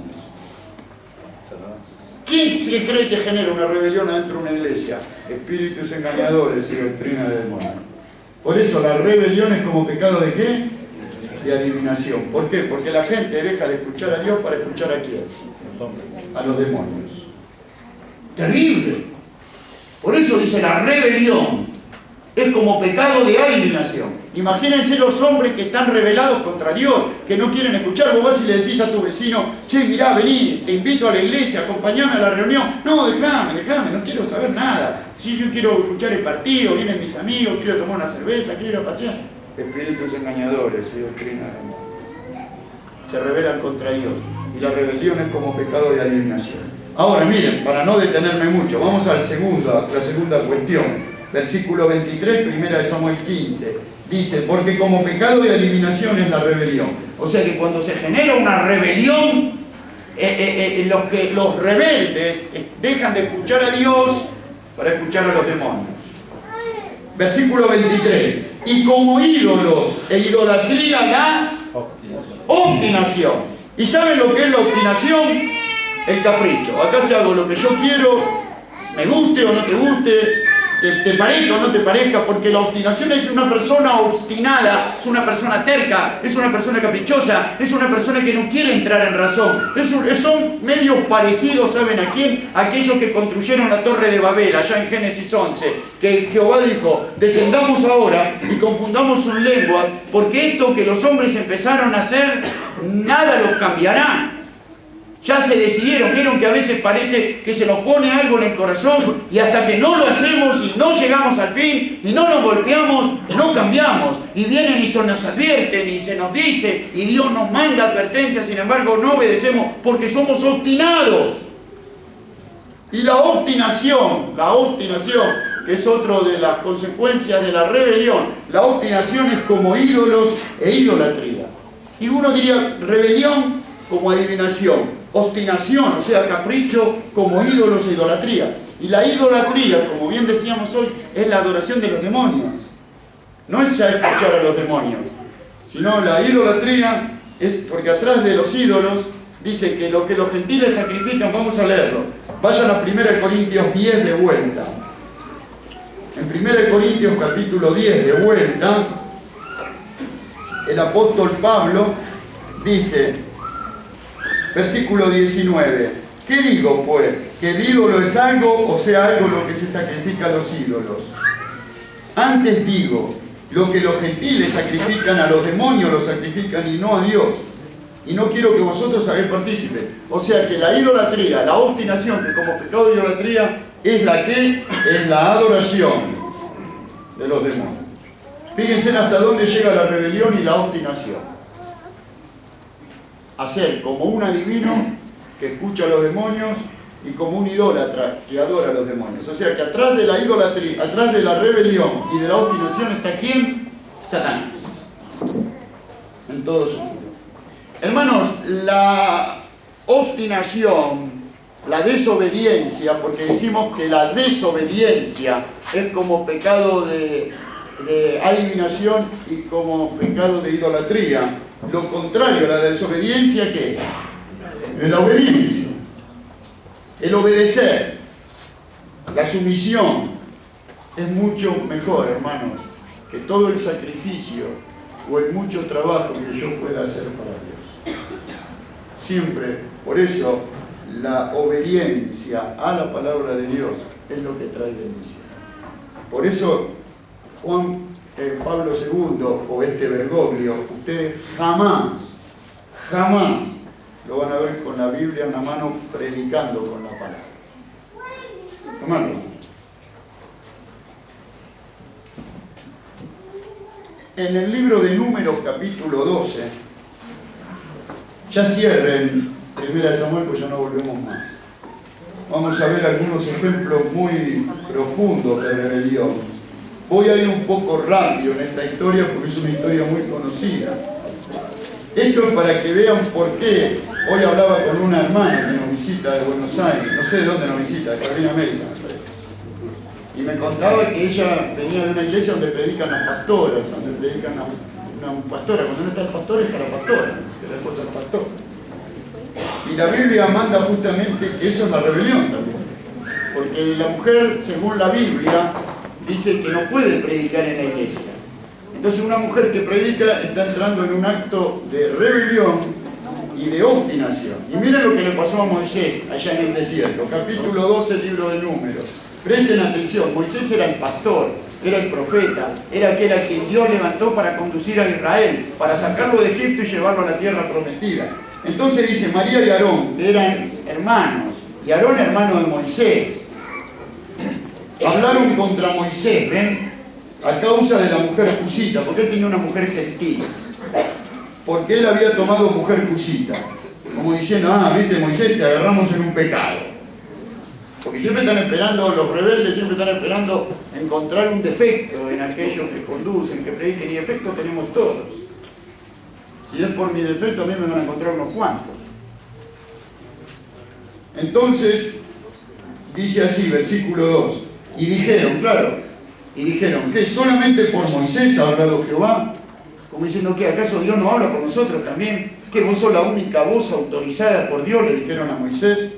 ¿Quién se cree que genera una rebelión adentro de una iglesia? Espíritus engañadores y doctrinas de demonios. Por eso la rebelión es como pecado ¿de qué? De adivinación. ¿Por qué? Porque la gente deja de escuchar a Dios para escuchar a quién. A los demonios. Terrible. Por eso dice la rebelión es como pecado de adivinación. Imagínense los hombres que están rebelados contra Dios, que no quieren escuchar. Vos vas y le decís a tu vecino, che, mirá, vení, te invito a la iglesia, acompañame a la reunión. No, déjame, no quiero saber nada. Si yo quiero escuchar el partido, vienen mis amigos, quiero tomar una cerveza, quiero ir a pasear. Espíritus engañadores y doctrina de demonios. Se rebelan contra Dios. Y la rebelión es como pecado de adivinación. Ahora miren, para no detenerme mucho, vamos a la segunda cuestión. Versículo 23, primera de Samuel 15. Dice, porque como pecado de adivinación es la rebelión. O sea que cuando se genera una rebelión, los rebeldes dejan de escuchar a Dios para escuchar a los demonios. Versículo 23. Y como ídolos e idolatría la obstinación. ¿Y saben lo que es la obstinación? El capricho. Acá se hago lo que yo quiero, me guste o no te guste, te parezca o no te parezca, porque la obstinación es una persona obstinada, es una persona terca, es una persona caprichosa, es una persona que no quiere entrar en razón. Son medios parecidos, ¿saben a quién? Aquellos que construyeron la Torre de Babel, allá en Génesis 11, que Jehová dijo, descendamos ahora y confundamos sus lenguas, porque esto que los hombres empezaron a hacer, nada los cambiará. Ya se decidieron, vieron que a veces parece que se nos pone algo en el corazón y hasta que no lo hacemos y no llegamos al fin y no nos golpeamos, no cambiamos. Y vienen y se nos advierten y se nos dice y Dios nos manda advertencias, sin embargo no obedecemos porque somos obstinados. Y la obstinación que es otra de las consecuencias de la rebelión. La obstinación es como ídolos e idolatría. Y uno diría rebelión como adivinación, obstinación, o sea, capricho, como ídolos e idolatría. Y la idolatría, como bien decíamos hoy, es la adoración de los demonios. No es ya escuchar a los demonios, sino la idolatría es porque atrás de los ídolos dice que lo que los gentiles sacrifican, vamos a leerlo. Vayan a 1 Corintios 10 de vuelta. En 1 Corintios capítulo 10 de vuelta, el apóstol Pablo dice, versículo 19, ¿qué digo pues? ¿Que el ídolo es algo, o sea, algo lo que se sacrifica a los ídolos? Antes digo, lo que los gentiles sacrifican a los demonios, lo sacrifican y no a Dios. Y no quiero que vosotros hagáis partícipe. O sea que la idolatría, la obstinación, que como pecado de idolatría, es la que es la adoración de los demonios. Fíjense hasta dónde llega la rebelión y la obstinación. Hacer como un adivino que escucha a los demonios y como un idólatra que adora a los demonios. O sea que atrás de la idolatría, atrás de la rebelión y de la obstinación está ¿quién? Satanás. En todo su filo. Hermanos, la obstinación, la desobediencia, porque dijimos que la desobediencia es como pecado de adivinación y como pecado de idolatría. Lo contrario a la desobediencia, ¿qué es? Es la obediencia. El obedecer, la sumisión, es mucho mejor, hermanos, que todo el sacrificio o el mucho trabajo que yo pueda hacer para Dios. Siempre, por eso, la obediencia a la palabra de Dios es lo que trae bendición. Por eso, Pablo II o Bergoglio, ustedes jamás lo van a ver con la Biblia en la mano predicando con la palabra. Hermano, en el libro de Números capítulo 12, ya cierren 1 Samuel, pues ya no volvemos más. Vamos a ver algunos ejemplos muy profundos de rebelión. Voy a ir un poco rápido en esta historia porque es una historia muy conocida. Esto es para que vean por qué. Hoy hablaba con una hermana que nos visita de Buenos Aires, no sé de dónde nos visita, de Jardín América me parece. Y me contaba que ella venía de una iglesia donde predican las pastoras, donde predican una pastora. Cuando no está el pastor, está la pastora, que es la esposa del pastor. Y la Biblia manda justamente que eso es la rebelión también. Porque la mujer, según la Biblia, dice que no puede predicar en la iglesia. Entonces una mujer que predica está entrando en un acto de rebelión y de obstinación. Y miren lo que le pasó a Moisés allá en el desierto, capítulo 12, libro de Números. Presten atención, Moisés era el pastor, era el profeta, era aquel a quien Dios levantó para conducir a Israel, para sacarlo de Egipto y llevarlo a la tierra prometida. Entonces dice María y Aarón, que eran hermanos, y Aarón hermano de Moisés, hablaron contra Moisés, ¿ven? A causa de la mujer cusita, porque él tenía una mujer gentil, porque él había tomado mujer cusita, como diciendo, viste Moisés, te agarramos en un pecado. Porque siempre están esperando, los rebeldes siempre están esperando encontrar un defecto en aquellos que conducen, que prediquen, y defectos tenemos todos. Si es por mi defecto, a mí me van a encontrar unos cuantos. Entonces, dice así, versículo 2, y dijeron, ¿qué? ¿Solamente por Moisés ha hablado Jehová? Como diciendo, ¿qué? ¿Acaso Dios no habla por nosotros también? ¿Que vos sos la única voz autorizada por Dios? Le dijeron a Moisés.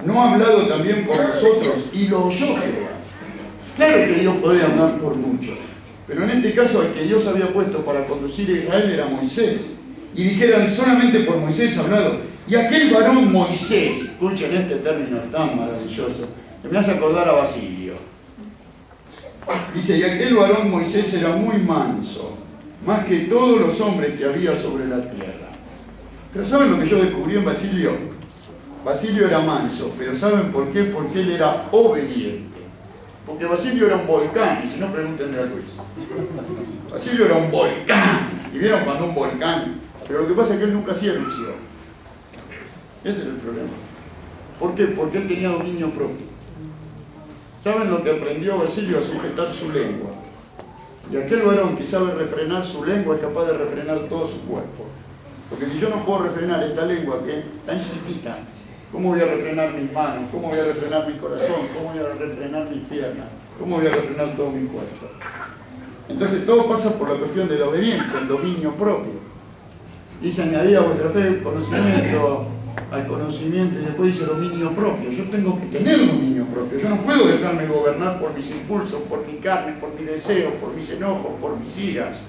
¿No ha hablado también por nosotros? Y lo oyó Jehová. Claro que Dios podía hablar por muchos, pero en este caso el que Dios había puesto para conducir a Israel era Moisés. Y dijeron, solamente por Moisés ha hablado. Y aquel varón Moisés, escuchen este término tan maravilloso, que me hace acordar a Basilio. Dice, y aquel varón Moisés era muy manso, más que todos los hombres que había sobre la tierra. Pero ¿saben lo que yo descubrí en Basilio? Basilio era manso, pero ¿saben por qué? Porque él era obediente. Porque Basilio era un volcán, y si no, pregúntenle a Luis. Basilio era un volcán. ¿Y vieron cuando un volcán? Pero lo que pasa es que él nunca hacía erupción. Ese era el problema. ¿Por qué? Porque él tenía dominio propio. ¿Saben lo que aprendió Basilio? A sujetar su lengua. Y aquel varón que sabe refrenar su lengua es capaz de refrenar todo su cuerpo. Porque si yo no puedo refrenar esta lengua que es tan chiquitita, ¿cómo voy a refrenar mis manos? ¿Cómo voy a refrenar mi corazón? ¿Cómo voy a refrenar mis piernas? ¿Cómo voy a refrenar todo mi cuerpo? Entonces todo pasa por la cuestión de la obediencia, el dominio propio. Dice, añadid a vuestra fe conocimiento, al conocimiento, y después dice dominio propio. Yo tengo que tener dominio propio. Yo no puedo dejarme gobernar por mis impulsos, por mi carne, por mis deseos, por mis enojos, por mis iras.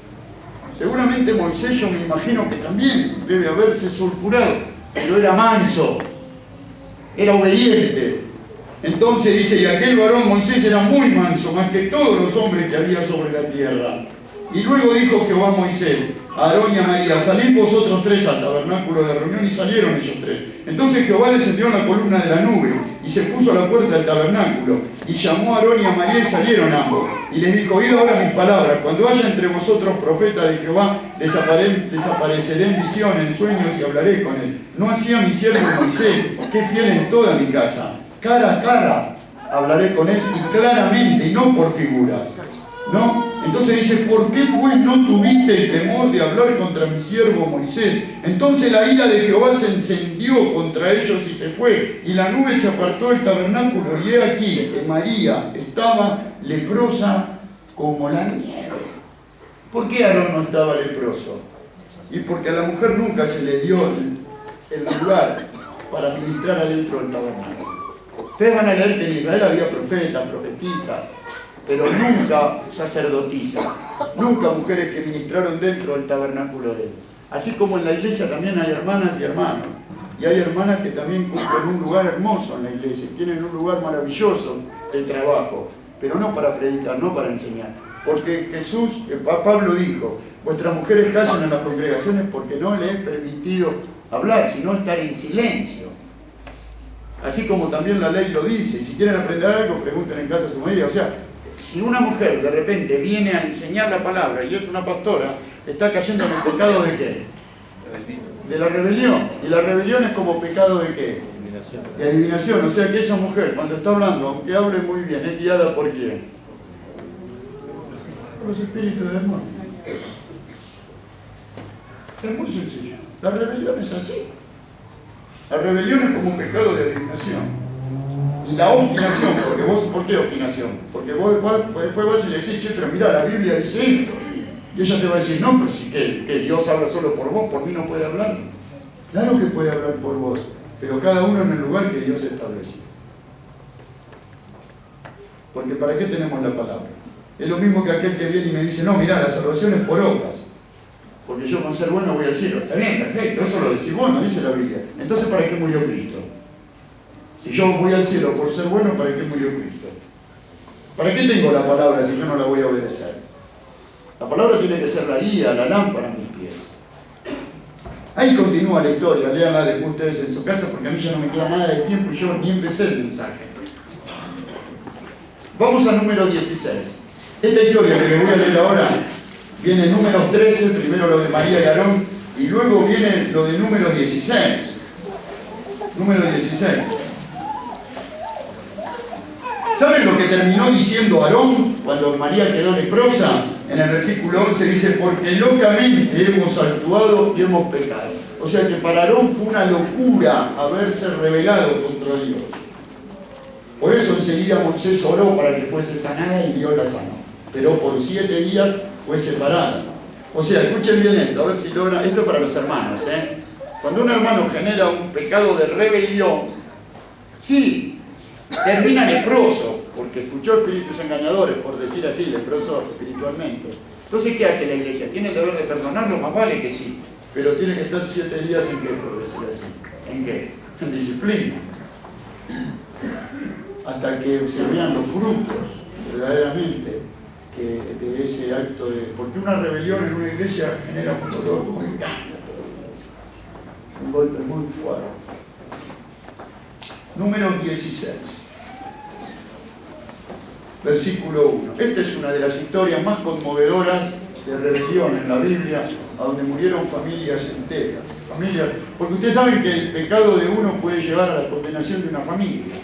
Seguramente Moisés, yo me imagino que también debe haberse sulfurado, pero era manso, era obediente. Entonces dice, y aquel varón Moisés era muy manso, más que todos los hombres que había sobre la tierra. Y luego dijo Jehová a Moisés, a Aarón y a María, salid vosotros tres al tabernáculo de reunión, y salieron ellos tres. Entonces Jehová descendió en la columna de la nube, y se puso a la puerta del tabernáculo, y llamó a Aarón y a María, y salieron ambos. Y les dijo, oíd ahora mis palabras, cuando haya entre vosotros profeta de Jehová, les apareceré en visión, en sueños, y hablaré con él. No así a mi siervo Moisés, que es fiel en toda mi casa. Cara a cara hablaré con él, y claramente, y no por figuras. ¿No? Entonces dice, ¿por qué pues no tuviste el temor de hablar contra mi siervo Moisés? Entonces la ira de Jehová se encendió contra ellos y se fue, y la nube se apartó del tabernáculo, y he aquí que María estaba leprosa como la nieve. ¿Por qué Aarón no estaba leproso? Y porque a la mujer nunca se le dio el lugar para ministrar adentro del tabernáculo. Ustedes van a leer que en Israel había profetas, profetisas, pero nunca sacerdotisas, nunca mujeres que ministraron dentro del tabernáculo de él. Así como en la iglesia también hay hermanas y hermanos, y hay hermanas que también cumplen un lugar hermoso en la iglesia, tienen un lugar maravilloso de trabajo, pero no para predicar, no para enseñar. Porque Jesús, Pablo dijo, vuestras mujeres callan en las congregaciones porque no les es permitido hablar, sino estar en silencio. Así como también la ley lo dice, y si quieren aprender algo, pregunten en casa a su marido. O sea, si una mujer de repente viene a enseñar la palabra y es una pastora, está cayendo en el pecado de ¿qué? De la rebelión. Y la rebelión es como pecado de ¿qué? De adivinación. O sea que esa mujer, cuando está hablando, aunque hable muy bien, es guiada por ¿quién? Por los espíritus de demonios. Es muy sencillo. La rebelión es así. La rebelión es como un pecado de adivinación. Y la obstinación, porque vos, ¿por qué obstinación? Porque vos después vas y le decís, che, pero mira, la Biblia dice esto. Y ella te va a decir, no, pero si que Dios habla solo por vos, por mí no puede hablar. Claro que puede hablar por vos, pero cada uno en el lugar que Dios establece. Porque ¿para qué tenemos la palabra? Es lo mismo que aquel que viene y me dice, no, mira, la salvación es por obras. Porque yo con ser bueno voy al cielo. Está bien, perfecto, eso lo decís vos, no dice la Biblia. Entonces, ¿para qué murió Cristo? Si yo voy al cielo por ser bueno, ¿para qué murió Cristo? ¿Para qué tengo la palabra si yo no la voy a obedecer? La palabra tiene que ser la guía, la lámpara a mis pies. Ahí continúa la historia, léanla después ustedes en su casa, porque a mí ya no me queda nada de tiempo y yo ni empecé el mensaje. Vamos a número 16. Esta historia que les voy a leer ahora viene en números 13, primero lo de María y Aarón, y luego viene lo de números 16. Número 16. ¿Saben lo que terminó diciendo Aarón cuando María quedó leprosa? En el versículo 11 dice, porque locamente hemos actuado y hemos pecado. O sea que para Aarón fue una locura haberse rebelado contra Dios. Por eso enseguida Moisés oró para que fuese sanada y Dios la sanó. Pero por 7 días fue separada. O sea, escuchen bien esto, a ver si logra. Esto para los hermanos, ¿eh? Cuando un hermano genera un pecado de rebelión, sí, termina leproso, porque escuchó espíritus engañadores, por decir así, leproso espiritualmente. Entonces, ¿qué hace la iglesia? ¿Tiene el deber de perdonarlo? Más vale que sí, pero tiene que estar 7 días en qué, por decir así. ¿En qué? En disciplina. Hasta que se vean los frutos, verdaderamente, de ese acto de... Porque una rebelión en una iglesia genera un dolor muy grande, un golpe muy fuerte. Número 16. Versículo 1. Esta es una de las historias más conmovedoras de rebelión en la Biblia, a donde murieron familias enteras. Porque ustedes saben que el pecado de uno puede llevar a la condenación de una familia.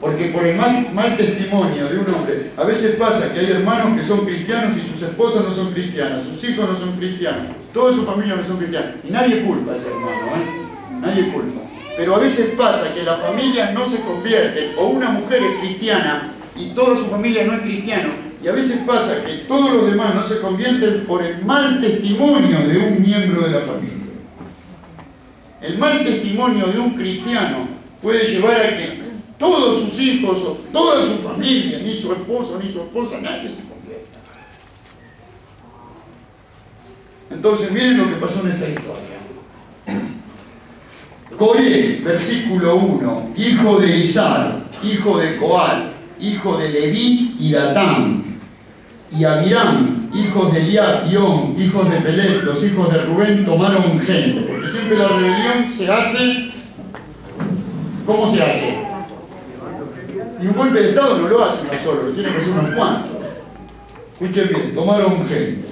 Porque por el mal testimonio de un hombre, a veces pasa que hay hermanos que son cristianos y sus esposas no son cristianas, sus hijos no son cristianos, toda su familia no son cristianos. Y nadie culpa a ese hermano, nadie culpa. Pero a veces pasa que las familias no se convierten, o una mujer es cristiana y toda su familia no es cristiano. Y a veces pasa que todos los demás no se convierten por el mal testimonio de un miembro de la familia. El mal testimonio de un cristiano puede llevar a que todos sus hijos o toda su familia, ni su esposo ni su esposa, nadie se convierta. Entonces miren lo que pasó en esta historia. Coré, versículo 1, hijo de Izar, hijo de Coat, hijo de Leví y Datán, y Abiram, hijos de Eliab y On, hijos de Pelet, los hijos de Rubén, tomaron gente, porque siempre la rebelión se hace, ¿cómo se hace? Y un golpe de Estado no lo hace uno solo, lo tiene que hacer unos cuantos. Escuchen bien, tomaron gente.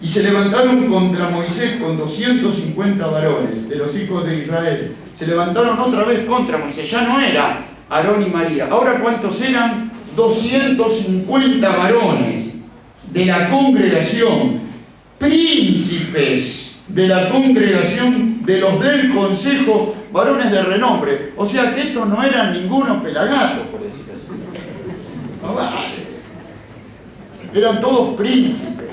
Y se levantaron contra Moisés con 250 varones de los hijos de Israel. Se levantaron otra vez contra Moisés. Ya no era Aarón y María. Ahora, ¿cuántos eran? 250 varones de la congregación, príncipes de la congregación, de los del consejo, varones de renombre. O sea que estos no eran ningunos pelagatos, por decir así. No vale. Eran todos príncipes.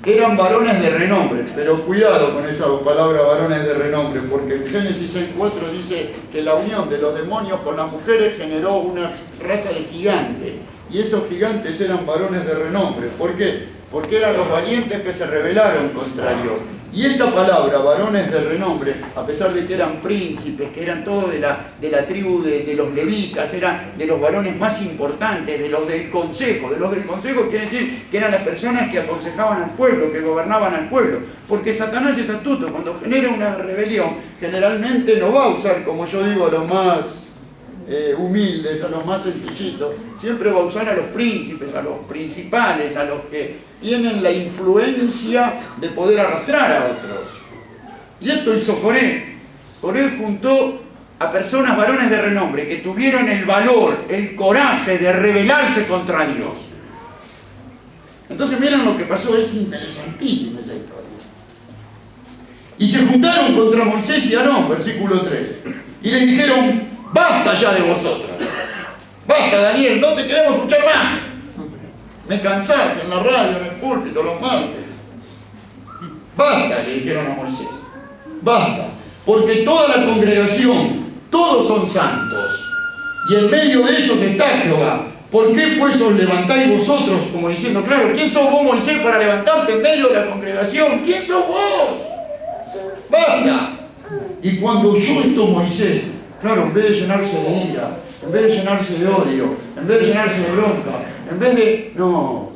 Eran varones de renombre, pero cuidado con esa palabra varones de renombre, porque en Génesis 6:4 dice que la unión de los demonios con las mujeres generó una raza de gigantes, y esos gigantes eran varones de renombre. ¿Por qué? Porque eran los valientes que se rebelaron contra Dios. Y esta palabra, varones de renombre, a pesar de que eran príncipes, que eran todos de la tribu de los levitas, eran de los varones más importantes, de los del consejo. De los del consejo quiere decir que eran las personas que aconsejaban al pueblo, que gobernaban al pueblo. Porque Satanás es astuto, cuando genera una rebelión, generalmente no va a usar, como yo digo, a los más humildes, a los más sencillitos, siempre va a usar a los príncipes, a los principales, a los que tienen la influencia de poder arrastrar a otros. Y esto hizo Coré. Coré juntó a personas, varones de renombre, que tuvieron el valor, el coraje de rebelarse contra Dios. Entonces miren lo que pasó, es interesantísima esa historia. Y se juntaron contra Moisés y Aarón, versículo 3, y les dijeron: basta ya de vosotros. Basta, Daniel, no te queremos escuchar más. Me cansás en la radio, en el púlpito, los martes. Basta, le dijeron a Moisés. Basta, porque toda la congregación, todos son santos, y en medio de ellos está Jehová. ¿Por qué pues os levantáis vosotros? Como diciendo, claro, ¿quién sos vos, Moisés, para levantarte en medio de la congregación? ¿Quién sos vos? Basta. Y cuando oyó esto Moisés, claro, en vez de llenarse de ira, en vez de llenarse de odio, en vez de llenarse de bronca, en vez de... No,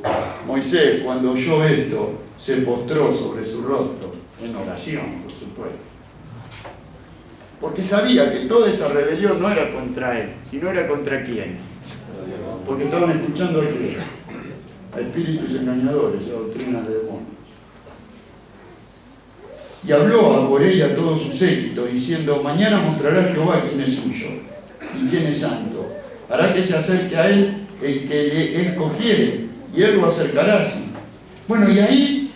Moisés, cuando oyó esto, se postró sobre su rostro, en oración, por supuesto. Porque sabía que toda esa rebelión no era contra él, sino era contra quién. Porque estaban escuchando a espíritus engañadores, a doctrinas de demonios. Y habló a Coré y a todo su séquito, diciendo: mañana mostrará Jehová quién es suyo y quién es santo. Hará que se acerque a él el que le escogiere, y él lo acercará así. Bueno, y ahí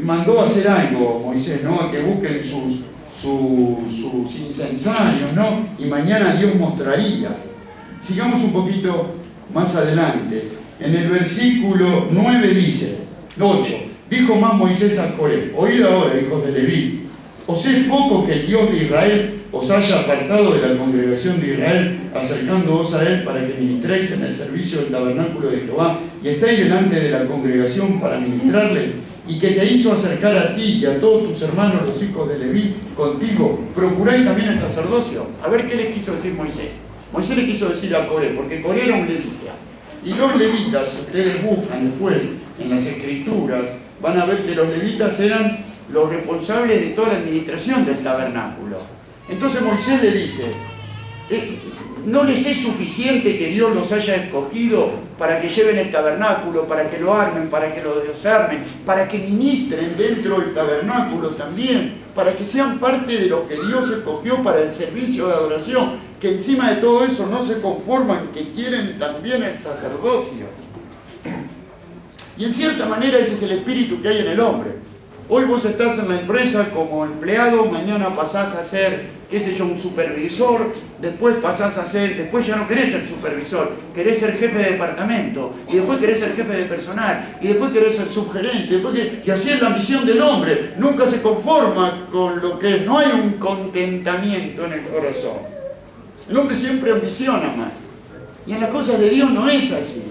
mandó a hacer algo Moisés, ¿no? A que busquen sus incensarios, ¿no? Y mañana Dios mostraría. Sigamos un poquito más adelante. En el versículo 9 dice, 8, dijo más Moisés a Coré: oíd ahora, hijos de Leví, ¿os es poco que el Dios de Israel os haya apartado de la congregación de Israel, acercándoos a él para que ministréis en el servicio del tabernáculo de Jehová, y estáis delante de la congregación para ministrarles, y que te hizo acercar a ti y a todos tus hermanos los hijos de Leví contigo? ¿Procuráis también el sacerdocio? A ver qué les quiso decir Moisés. Moisés le quiso decir a Coré, porque Coré era un levita, y los levitas, si ustedes buscan después en las escrituras, van a ver que los levitas eran los responsables de toda la administración del tabernáculo. Entonces Moisés le dice: ¿no les es suficiente que Dios los haya escogido para que lleven el tabernáculo, para que lo armen, para que lo desarmen, para que ministren dentro del tabernáculo también, para que sean parte de lo que Dios escogió para el servicio de adoración? que encima de todo eso no se conforman, que quieren también el sacerdocio. Y en cierta manera ese es el espíritu que hay en el hombre. Hoy vos estás en la empresa como empleado, mañana pasás a ser, qué sé yo, un supervisor, después después ya no querés ser supervisor, querés ser jefe de departamento, y después querés ser jefe de personal, y después querés ser subgerente, y así es la ambición del hombre, nunca se conforma con lo que es, no hay un contentamiento en el corazón. El hombre siempre ambiciona más, y en las cosas de Dios no es así.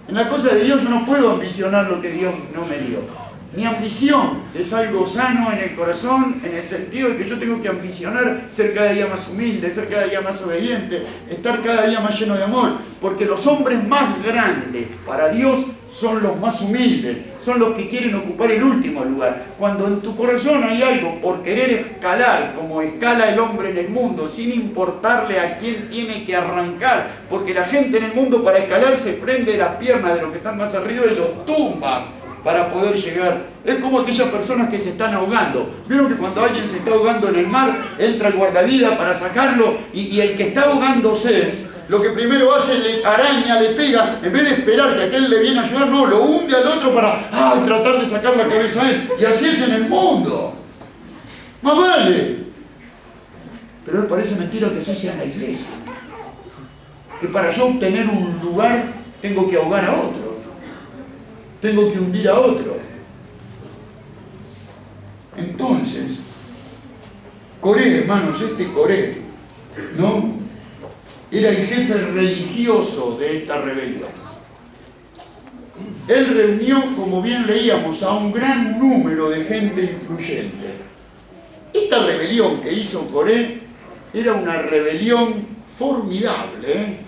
En las cosas de Dios yo no puedo ambicionar lo que Dios no me dio. Mi ambición es algo sano en el corazón, en el sentido de que yo tengo que ambicionar ser cada día más humilde, ser cada día más obediente, estar cada día más lleno de amor, porque los hombres más grandes para Dios son los más humildes, son los que quieren ocupar el último lugar. Cuando en tu corazón hay algo por querer escalar, como escala el hombre en el mundo, sin importarle a quién tiene que arrancar, porque la gente en el mundo para escalar se prende las piernas de los que están más arriba y los tumban para poder llegar. Es como aquellas personas que se están ahogando. Vieron que cuando alguien se está ahogando en el mar, entra el guardavidas para sacarlo y el que está ahogándose, lo que primero hace, le araña, le pega, en vez de esperar que aquel le viene a ayudar, no, lo hunde al otro para tratar de sacar la cabeza a él. Y así es en el mundo. Más vale. Pero me parece mentira que así sea en la iglesia. Que para yo obtener un lugar tengo que ahogar a otro. Tengo que hundir a otro. Entonces, Coré, hermanos, Coré, ¿no? Era el jefe religioso de esta rebelión. Él reunió, como bien leíamos, a un gran número de gente influyente. Esta rebelión que hizo Coré era una rebelión formidable,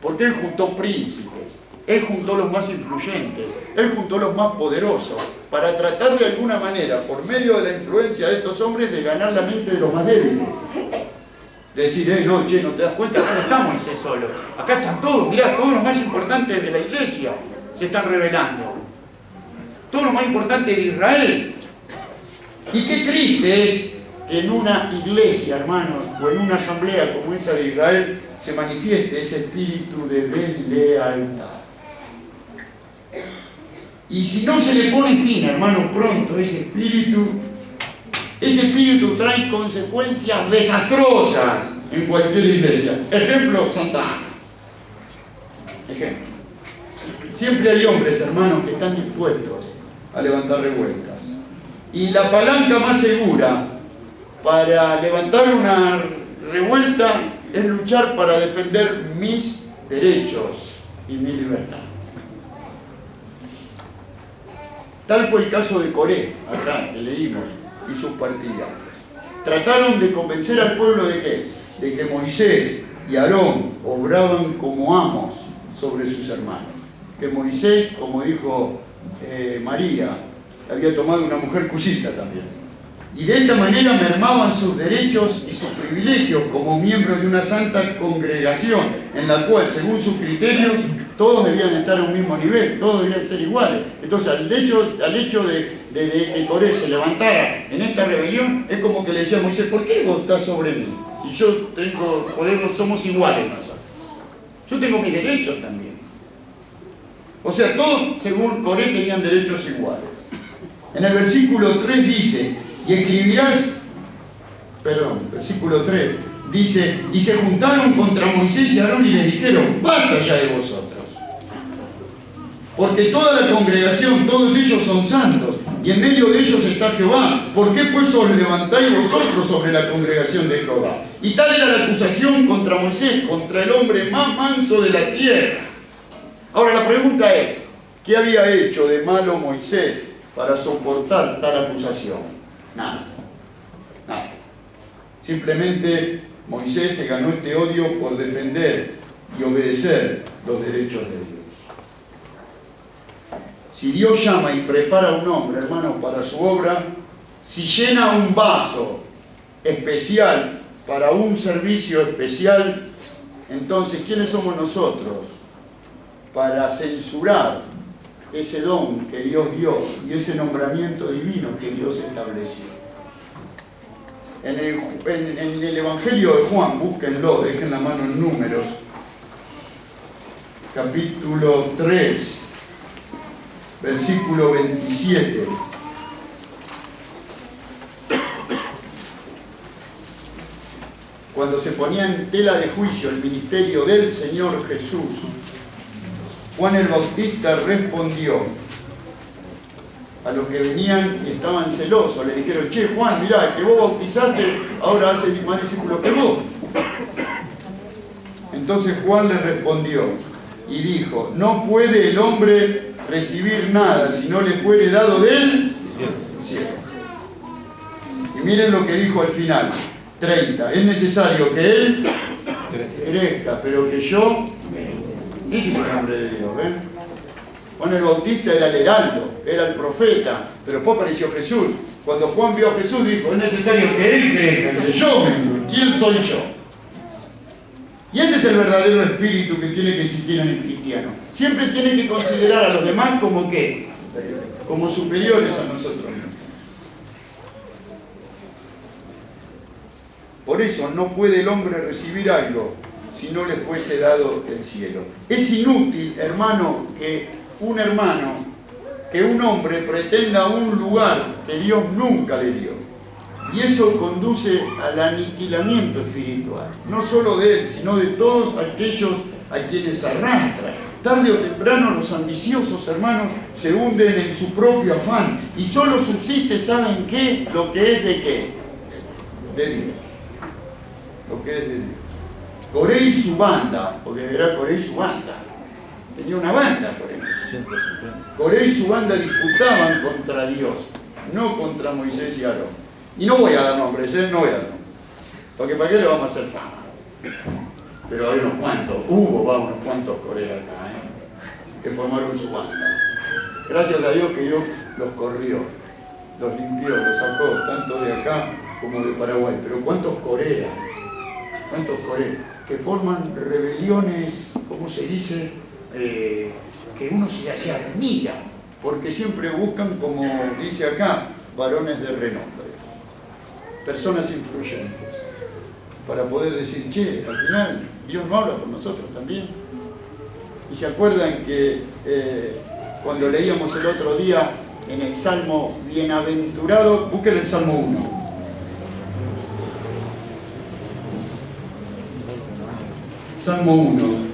porque él juntó príncipes. Él juntó los más influyentes, él juntó los más poderosos, para tratar de alguna manera, por medio de la influencia de estos hombres, de ganar la mente de los más débiles. Decir, no te das cuenta, acá no estamos ese solo. Acá están todos, mirá, todos los más importantes de la iglesia se están rebelando. Todos los más importantes de Israel. Y qué triste es que en una iglesia, hermanos, o en una asamblea como esa de Israel, se manifieste ese espíritu de deslealtad. Y si no se le pone fin, hermanos, pronto ese espíritu trae consecuencias desastrosas en cualquier iglesia. Ejemplo, Santa Ana. Ejemplo. Siempre hay hombres, hermanos, que están dispuestos a levantar revueltas. Y la palanca más segura para levantar una revuelta es luchar para defender mis derechos y mi libertad. Tal fue el caso de Coré, acá que leímos, y sus partidarios. Trataron de convencer al pueblo de ¿qué? De que Moisés y Aarón obraban como amos sobre sus hermanos. Que Moisés, como dijo María, había tomado una mujer cusita también. Y de esta manera mermaban sus derechos y sus privilegios como miembros de una santa congregación, en la cual, según sus criterios, todos debían estar a un mismo nivel, todos debían ser iguales. Entonces, al hecho de que Coré se levantara en esta rebelión, es como que le decía a Moisés, ¿por qué vos estás sobre mí? Si yo somos iguales nosotros. Yo tengo mis derechos también. O sea, todos, según Coré, tenían derechos iguales. En el versículo 3 dice, versículo 3, dice, y se juntaron contra Moisés y Aarón y les dijeron, basta ya de vosotros. Porque toda la congregación, todos ellos son santos, y en medio de ellos está Jehová. ¿Por qué pues os levantáis vosotros sobre la congregación de Jehová? Y tal era la acusación contra Moisés, contra el hombre más manso de la tierra. Ahora la pregunta es, ¿qué había hecho de malo Moisés para soportar tal acusación? Nada. Simplemente Moisés se ganó este odio por defender y obedecer los derechos de Dios. Si Dios llama y prepara a un hombre, hermanos, para su obra, si llena un vaso especial para un servicio especial, entonces, ¿quiénes somos nosotros para censurar ese don que Dios dio y ese nombramiento divino que Dios estableció? en el Evangelio de Juan, búsquenlo, dejen la mano en Números, capítulo 3, versículo 27. Cuando se ponía en tela de juicio el ministerio del Señor Jesús, Juan el Bautista respondió a los que venían y estaban celosos. Le dijeron: che, Juan, mirá, que vos bautizaste, ahora hace más discípulos que vos. Entonces Juan le respondió y dijo: no puede el hombre recibir nada si no le fuere dado del cielo. Y miren lo que dijo al final, 30. Es necesario que él crezca, pero que yo... Ese es el nombre de Dios, ¿ven? Juan el Bautista era el heraldo, era el profeta, pero después apareció Jesús. Cuando Juan vio a Jesús dijo: es necesario que él crezca, que yo me... ¿Quién soy yo? Y ese es el verdadero espíritu que tiene que existir en el cristiano. Siempre tiene que considerar a los demás como ¿qué? Como superiores a nosotros mismos. Por eso no puede el hombre recibir algo si no le fuese dado el cielo. Es inútil, hermano, que un hombre pretenda un lugar que Dios nunca le dio. Y eso conduce al aniquilamiento espiritual, no solo de él, sino de todos aquellos a quienes arrastra. Tarde o temprano los ambiciosos, hermanos, se hunden en su propio afán y solo subsiste, ¿saben qué? Lo que es de qué? De Dios. Lo que es de Dios. Coré y su banda, porque era Coré y su banda. Tenía una banda, Coré. Coré y su banda disputaban contra Dios, no contra Moisés y Aarón. Y no voy a dar nombres, no voy a dar nombres. Porque ¿para qué le vamos a hacer fama? Pero hay unos cuantos, unos cuantos Coré acá, que formaron su banda. Gracias a Dios que Dios los corrió, los limpió, los sacó, tanto de acá como de Paraguay. Pero ¿cuántos Coré? ¿Cuántos Coré? Que forman rebeliones, ¿cómo se dice? Que uno se admira, porque siempre buscan, como dice acá, varones de renombre, personas influyentes, para poder decir: che, al final Dios no habla por nosotros también. Y se acuerdan que cuando leíamos el otro día en el Salmo bienaventurado, busquen el Salmo 1. Salmo 1,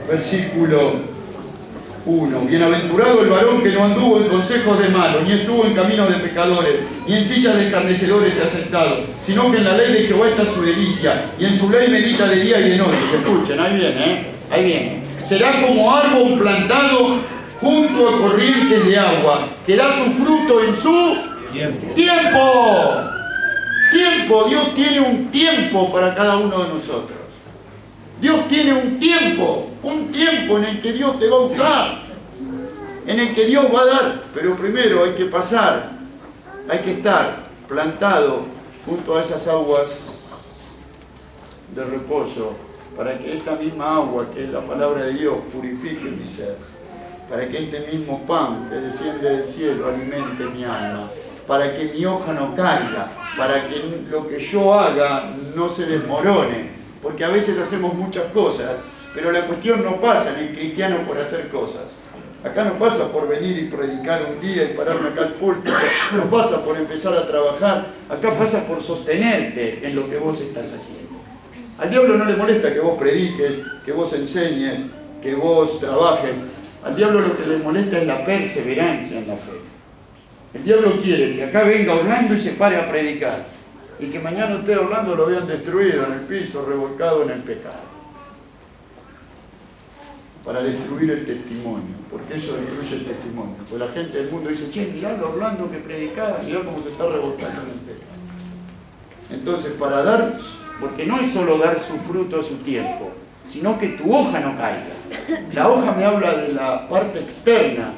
versículo 1. Bienaventurado el varón que no anduvo en consejos de malos, ni estuvo en caminos de pecadores, ni en sillas de escarnecedores se ha sentado, sino que en la ley de Jehová está su delicia, y en su ley medita de día y de noche. Y escuchen, ahí viene, ahí viene. Será como árbol plantado junto a corrientes de agua, que da su fruto en su tiempo. Tiempo. Dios tiene un tiempo para cada uno de nosotros. Dios tiene un tiempo en el que Dios te va a usar, en el que Dios va a dar, pero primero hay que pasar, hay que estar plantado junto a esas aguas de reposo, para que esta misma agua, que es la palabra de Dios, purifique mi ser, para que este mismo pan que desciende del cielo alimente mi alma, para que mi hoja no caiga, para que lo que yo haga no se desmorone. Porque a veces hacemos muchas cosas, pero la cuestión no pasa en el cristiano por hacer cosas. Acá no pasa por venir y predicar un día y pararme acá al púlpito, no pasa por empezar a trabajar, acá pasa por sostenerte en lo que vos estás haciendo. Al diablo no le molesta que vos prediques, que vos enseñes, que vos trabajes. Al diablo lo que le molesta es la perseverancia en la fe. El diablo quiere que acá venga Orlando y se pare a predicar, y que mañana usted Orlando lo vean destruido en el piso, revolcado en el pecado, para destruir el testimonio, porque eso destruye el testimonio. Pues la gente del mundo dice: che, mirá a Orlando que predicaba, mirá cómo se está revolcando en el pecado. Entonces, para dar, porque no es solo dar su fruto a su tiempo, sino que tu hoja no caiga. La hoja me habla de la parte externa,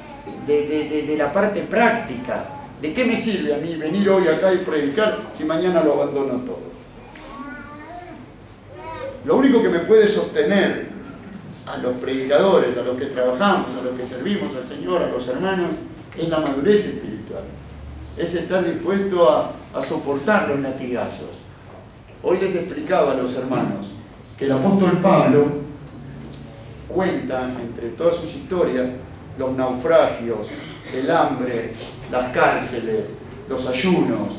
de la parte práctica. ¿De qué me sirve a mí venir hoy acá y predicar si mañana lo abandono todo? Lo único que me puede sostener a los predicadores, a los que trabajamos, a los que servimos al Señor, a los hermanos, es la madurez espiritual. es estar dispuesto a soportar los latigazos. Hoy les explicaba a los hermanos que el apóstol Pablo cuenta, entre todas sus historias, los naufragios, el hambre, las cárceles, los ayunos,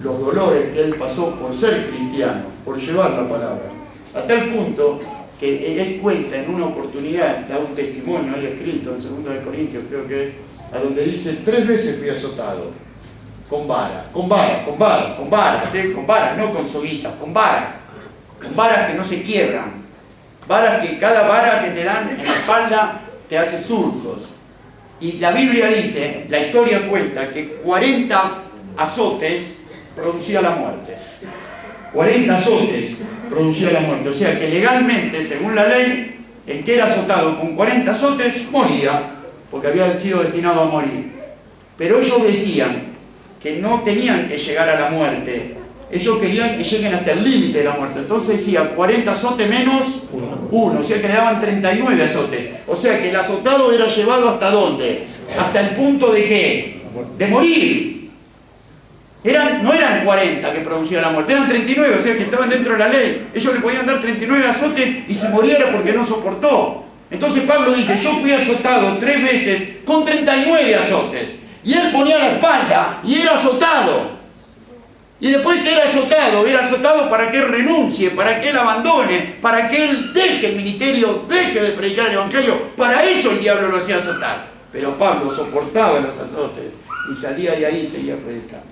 los dolores que él pasó por ser cristiano, por llevar la palabra. A tal punto que él cuenta en una oportunidad, da un testimonio ahí escrito en 2 Corintios, creo que es, a donde dice: 3 veces fui azotado, con varas, ¿sí? Con varas, no con soguitas, con varas que no se quiebran, varas que cada vara que te dan en la espalda te hace surcos. Y la Biblia dice, la historia cuenta, que 40 azotes producía la muerte. 40 azotes producía la muerte. O sea que legalmente, según la ley, el que era azotado con 40 azotes moría, porque había sido destinado a morir. Pero ellos decían que no tenían que llegar a la muerte. Ellos querían que lleguen hasta el límite de la muerte. Entonces decía 40 azotes menos 1. O sea que le daban 39 azotes. O sea que el azotado era llevado ¿hasta dónde? Hasta el punto de ¿qué? De morir. No eran 40 que producían la muerte, eran 39, o sea que estaban dentro de la ley. Ellos le podían dar 39 azotes y si muriera porque no soportó. Entonces Pablo dice: yo fui azotado 3 veces con 39 azotes. Y él ponía la espalda y era azotado. Y después que era azotado para que él renuncie, para que él abandone, para que él deje el ministerio, deje de predicar el evangelio. Para eso el diablo lo hacía azotar. Pero Pablo soportaba los azotes y salía de ahí y seguía predicando.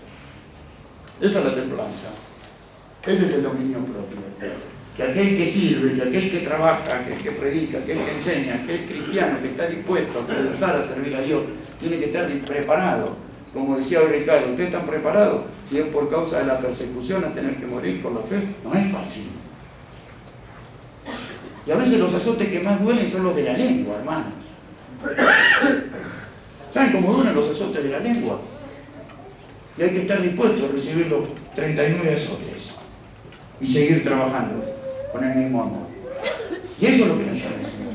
Esa es la templanza. Ese es el dominio propio. Que aquel que sirve, que aquel que trabaja, aquel que predica, aquel que enseña, aquel cristiano que está dispuesto a comenzar a servir a Dios, tiene que estar preparado. Como decía hoy Ricardo, ¿ustedes están preparados? Si es por causa de la persecución a tener que morir por la fe, no es fácil. Y a veces los azotes que más duelen son los de la lengua, hermanos. ¿Saben cómo duelen los azotes de la lengua? Y hay que estar dispuesto a recibir los 39 azotes y seguir trabajando con el mismo amor. Y eso es lo que nos llama el Señor.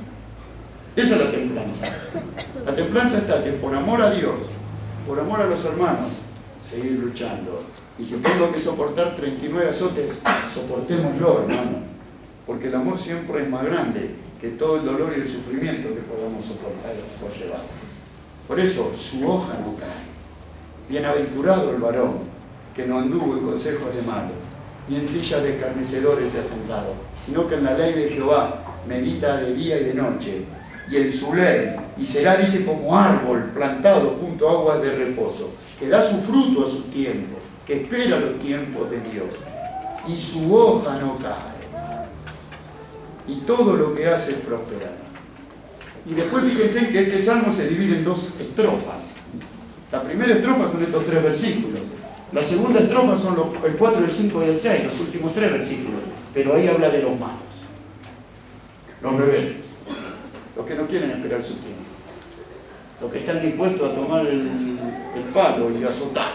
Esa es la templanza. La templanza está que por amor a Dios, por amor a los hermanos, seguir luchando. Y si tengo que soportar 39 azotes, soportémoslo, hermano. Porque el amor siempre es más grande que todo el dolor y el sufrimiento que podamos soportar o llevar. Por eso, su hoja no cae. Bienaventurado el varón que no anduvo en consejos de malos, ni en sillas de escarnecedores se ha sentado, sino que en la ley de Jehová medita de día y de noche, y en su ley, y será, dice, como árbol plantado junto a aguas de reposo, que da su fruto a su tiempo, que espera los tiempos de Dios, y su hoja no cae, y todo lo que hace es prosperar. Y después fíjense que este salmo se divide en 2 estrofas. La primera estrofa son estos 3 versículos. La segunda estrofa son el 4, el 5 y el 6, los últimos 3 versículos. Pero ahí habla de los malos, los rebeldes, los que no quieren esperar su tiempo, los que están dispuestos a tomar el palo y azotar.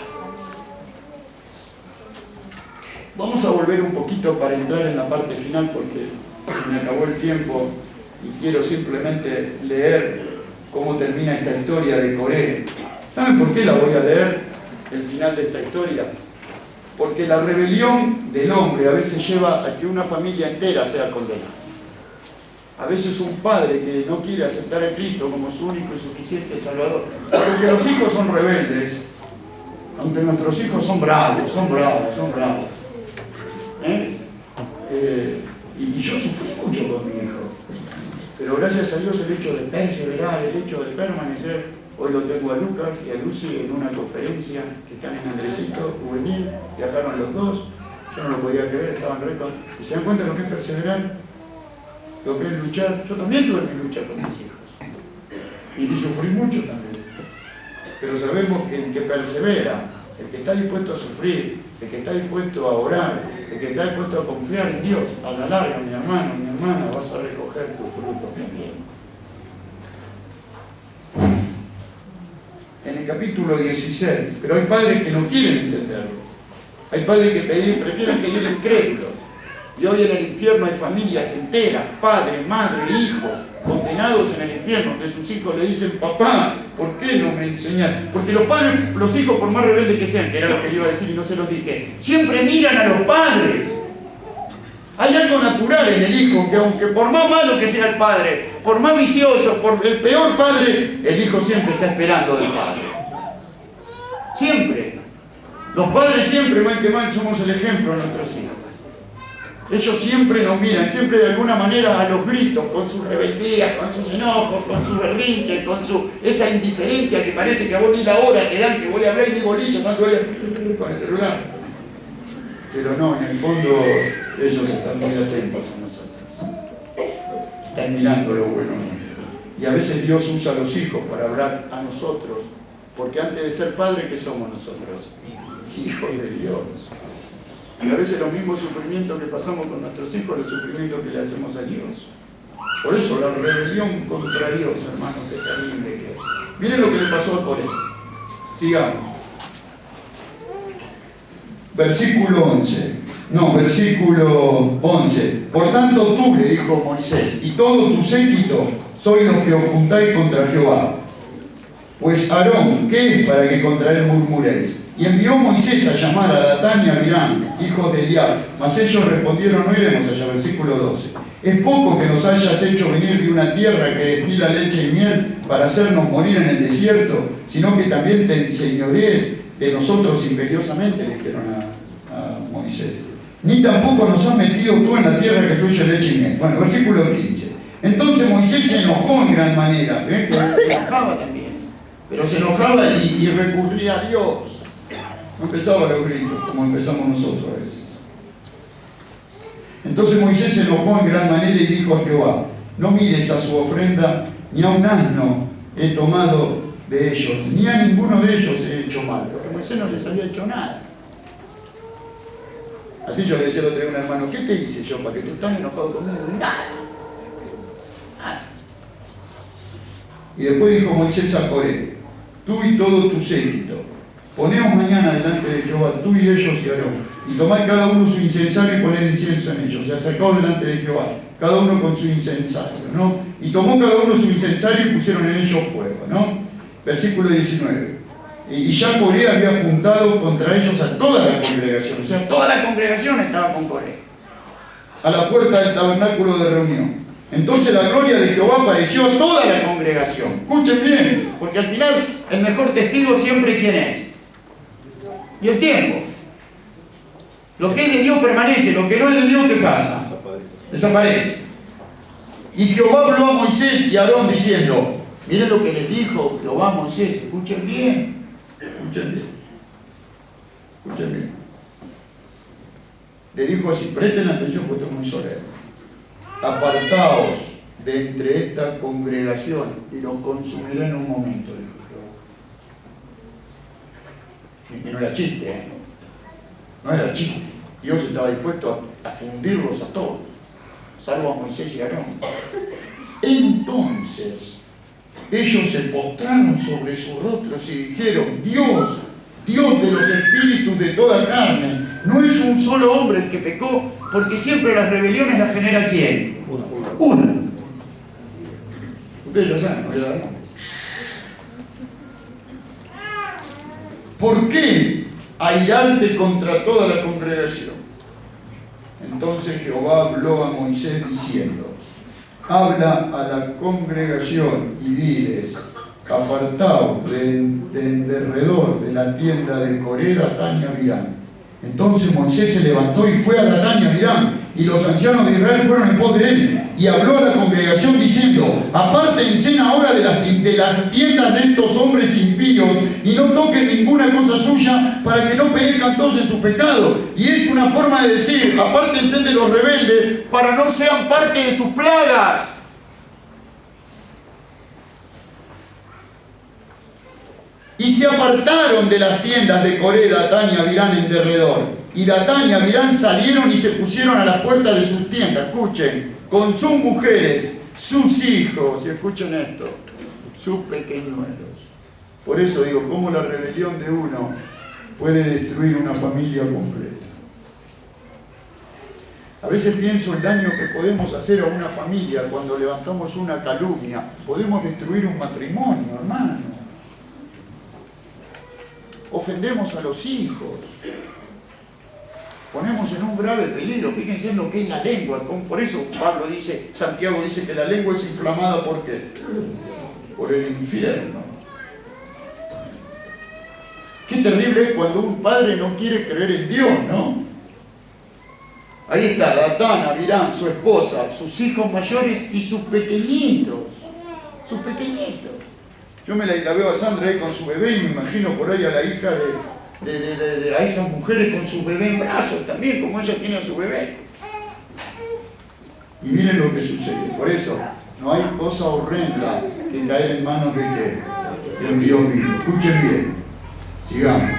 Vamos a volver un poquito para entrar en la parte final porque se me acabó el tiempo y quiero simplemente leer cómo termina esta historia de Coré. ¿Saben por qué la voy a leer, el final de esta historia? Porque la rebelión del hombre a veces lleva a que una familia entera sea condenada. A veces un padre que no quiere aceptar a Cristo como su único y suficiente Salvador. Porque los hijos son rebeldes, aunque nuestros hijos son bravos. Y yo sufrí mucho con mi hijo. Pero gracias a Dios el hecho de perseverar, el hecho de permanecer. Hoy lo tengo a Lucas y a Lucy en una conferencia que están en Andresito, juvenil, viajaron los dos, yo no lo podía creer, estaban récord. ¿Y se dan cuenta de lo que es perseverar? Lo que es luchar. Yo también tuve mi lucha con mis hijos. Y sufrí mucho también. Pero sabemos que el que persevera, el que está dispuesto a sufrir, el que está dispuesto a orar, el que está dispuesto a confiar en Dios, a la larga, mi hermano, mi hermana, vas a recoger tus frutos también. En el capítulo 16, pero hay padres que no quieren entenderlo. Hay padres que prefieren seguir incrédulos. Y hoy en el infierno hay familias enteras, padre, madre, hijos, condenados en el infierno, que sus hijos le dicen, papá, ¿por qué no me enseñaste? Porque los padres, los hijos, por más rebeldes que sean, que era lo que le iba a decir y no se los dije, siempre miran a los padres. Hay algo natural en el hijo, que aunque por más malo que sea el padre, por más vicioso, por el peor padre, el hijo siempre está esperando del padre. Siempre. Los padres siempre, mal que mal, somos el ejemplo de nuestros hijos. Ellos siempre nos miran, siempre de alguna manera a los gritos, con sus rebeldías, con sus enojos, con su berrinche, con esa indiferencia que parece que a vos ni la hora te dan, que vos le habláis ni bolillo, cuando le con el celular. Pero no, en el fondo ellos están muy atentos a nosotros. Están mirando lo bueno nuestro. Y a veces Dios usa a los hijos para hablar a nosotros, porque antes de ser padres, ¿qué somos nosotros? Hijos de Dios. Y a veces los mismos sufrimientos que pasamos con nuestros hijos, los sufrimientos que le hacemos a Dios. Por eso la rebelión contra Dios, hermanos, qué terrible que es. Miren lo que le pasó a Coré. Sigamos. Versículo 11. Por tanto tú, le dijo Moisés, y todo tu séquito sois los que os juntáis contra Jehová. Pues Aarón, ¿qué es para que contra él murmuréis? Y envió Moisés a llamar a Datán y Abiram, hijos de Eliab. Mas ellos respondieron, no iremos allá. Versículo 12. Es poco que nos hayas hecho venir de una tierra que destila leche y miel para hacernos morir en el desierto, sino que también te enseñorees de nosotros imperiosamente, le dijeron a Moisés. Ni tampoco nos has metido tú en la tierra que fluye leche y miel. Bueno, versículo 15. Entonces Moisés se enojó en gran manera. ¿Ven? Se enojaba también. Pero se enojaba y recurría a Dios. No empezaba los gritos, como empezamos nosotros a veces. Entonces Moisés se enojó en gran manera y dijo a Jehová, no mires a su ofrenda, ni a un asno he tomado de ellos, ni a ninguno de ellos he hecho mal, porque Moisés no les había hecho nada. Así yo le decía el otro día a un hermano, ¿qué te hice yo para que tú estás enojado conmigo? Nada. Y después dijo Moisés a Coré, tú y todo tu séquito, poneos mañana delante de Jehová, tú y ellos y Aarón, y tomad cada uno su incensario y poned incienso en ellos. Se acercó delante de Jehová, cada uno con su incensario, ¿no? Y tomó cada uno su incensario y pusieron en ellos fuego, ¿no? Versículo 19. Y ya Coré había juntado contra ellos a toda la congregación, o sea, toda la congregación estaba con Coré, a la puerta del tabernáculo de reunión. Entonces la gloria de Jehová apareció a toda la congregación. Escuchen bien, porque al final el mejor testigo siempre ¿quién es? Y el tiempo. Lo que es de Dios permanece, lo que no es de Dios, ¿qué pasa? Desaparece. Y Jehová habló a Moisés y a Aarón diciendo, miren lo que les dijo Jehová a Moisés, escuchen bien, escuchen bien, escuchen bien. Le dijo así, presten atención porque esto es muy solemne. Apartaos de entre esta congregación y los consumiré en un momento, dijo Jehová. Y no era chiste, ¿eh? No era chiste. Dios estaba dispuesto a fundirlos a todos, salvo a Moisés y a Aarón. Entonces, ellos se postraron sobre sus rostros y dijeron, Dios, Dios de los espíritus de toda carne, no es un solo hombre el que pecó, porque siempre las rebeliones las genera ¿quién? Una. Ustedes ya saben, no le dan. ¿Por qué airarte contra toda la congregación? Entonces Jehová habló a Moisés diciendo, habla a la congregación y diles, apartaos de derredor de la tienda de Coré, Datán y Abiram. Entonces Moisés se levantó y fue a Datán y Abiram, y los ancianos de Israel fueron en pos de él, y habló a la congregación diciendo, apártense ahora de las tiendas de estos hombres impíos, y no toquen ninguna cosa suya, para que no perezcan todos en su pecado. Y es una forma de decir, apártense de los rebeldes, para no sean parte de sus plagas. Y se apartaron de las tiendas de Coré, Datán y Abiram en derredor. Y Datán y Abiram salieron y se pusieron a las puertas de sus tiendas. Escuchen, con sus mujeres, sus hijos, y escuchen esto, sus pequeñuelos. Por eso digo, cómo la rebelión de uno puede destruir una familia completa. A veces pienso el daño que podemos hacer a una familia cuando levantamos una calumnia. Podemos destruir un matrimonio, hermano. Ofendemos a los hijos. Ponemos en un grave peligro. Fíjense en lo que es la lengua. Por eso Pablo dice, Santiago dice que la lengua es inflamada. ¿Por qué? Por el infierno. Qué terrible es cuando un padre no quiere creer en Dios, ¿no? Ahí está Datán, Abirán, su esposa, sus hijos mayores y sus pequeñitos. Sus pequeñitos. Yo me la veo a Sandra ahí con su bebé y me imagino por ahí a la hija a esas mujeres con su bebé en brazos también, como ella tiene a su bebé. Y miren lo que sucede. Por eso, no hay cosa horrenda que caer en manos de qué? De un Dios vivo. Escuchen bien. Sigamos.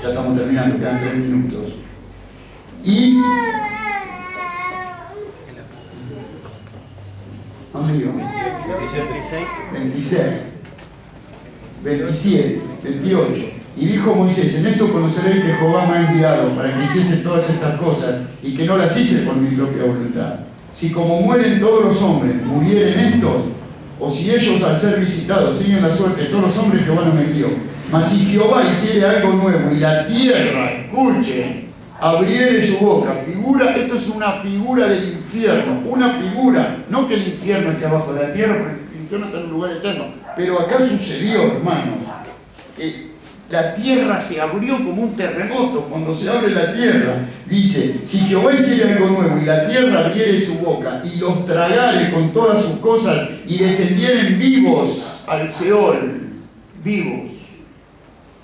Ya estamos terminando, quedan 3 minutos. Y amigo, 26, 27, 28. Y dijo Moisés: en esto conoceréis que Jehová me ha enviado para que hiciese todas estas cosas y que no las hice por mi propia voluntad. Si como mueren todos los hombres, murieren estos, o si ellos al ser visitados siguen la suerte de todos los hombres, Jehová no me envió. Mas si Jehová hiciere algo nuevo y la tierra, escuchen, abriere su boca, esto es una figura del infierno, una figura, no que el infierno esté abajo de la tierra, porque el infierno está en un lugar eterno, pero acá sucedió, hermanos, que la tierra se abrió como un terremoto. Cuando se abre la tierra, dice: si Jehová hiciera algo nuevo y la tierra abriere su boca y los tragare con todas sus cosas y descendieren vivos al Seol, vivos,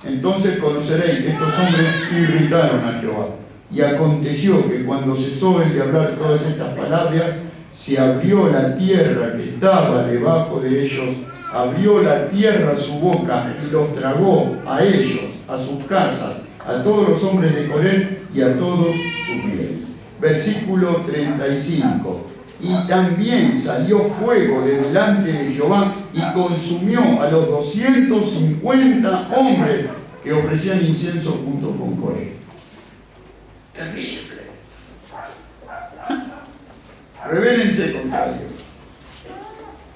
entonces conoceréis que estos hombres irritaron a Jehová. Y aconteció que cuando cesó él de hablar todas estas palabras, se abrió la tierra que estaba debajo de ellos, abrió la tierra su boca y los tragó a ellos, a sus casas, a todos los hombres de Coré y a todos sus bienes. Versículo 35. Y también salió fuego de delante de Jehová y consumió a los 250 hombres que ofrecían incienso junto con Coré. Terrible. Rebélense contra Dios.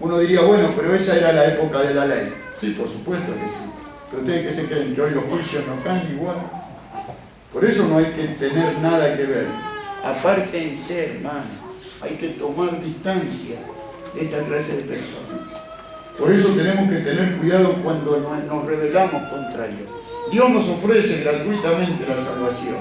Uno diría: bueno, pero esa era la época de la ley. Sí, por supuesto que sí. Pero ustedes, ¿qué se creen? ¿Que hoy los juicios no caen igual? Por eso no hay que tener nada que ver. Apártense, hermanos. Hay que tomar distancia de esta clase de personas. Por eso tenemos que tener cuidado cuando nos rebelamos contra Dios. Dios nos ofrece gratuitamente la salvación,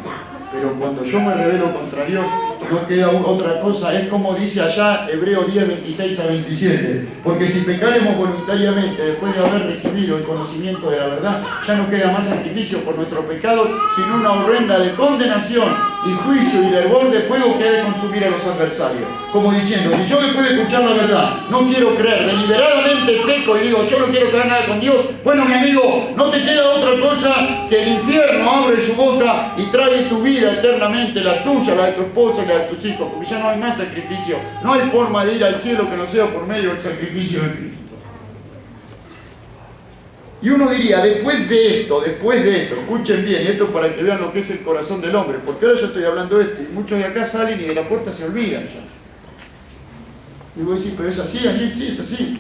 pero cuando yo me rebelo contra Dios, no queda otra cosa. Es como dice allá Hebreos 10, 26 a 27. Porque si pecaremos voluntariamente después de haber recibido el conocimiento de la verdad, ya no queda más sacrificio por nuestros pecados, sino una horrenda de condenación y juicio y de hervor de fuego que ha de consumir a los adversarios. Como diciendo: si yo después de escuchar la verdad no quiero creer, deliberadamente peco y digo: yo no quiero saber nada con Dios, bueno, mi amigo, no te queda otra cosa que el infierno abre su boca y trae tu vida eternamente, la tuya, la de tu esposa y la de tus hijos, porque ya no hay más sacrificio. No hay forma de ir al cielo que no sea por medio del sacrificio de Cristo. Y uno diría: después de esto, escuchen bien, esto para que vean lo que es el corazón del hombre, porque ahora yo estoy hablando de esto y muchos de acá salen y de la puerta se olvidan ya. Y voy a decir: pero es así, Daniel. Sí, es así.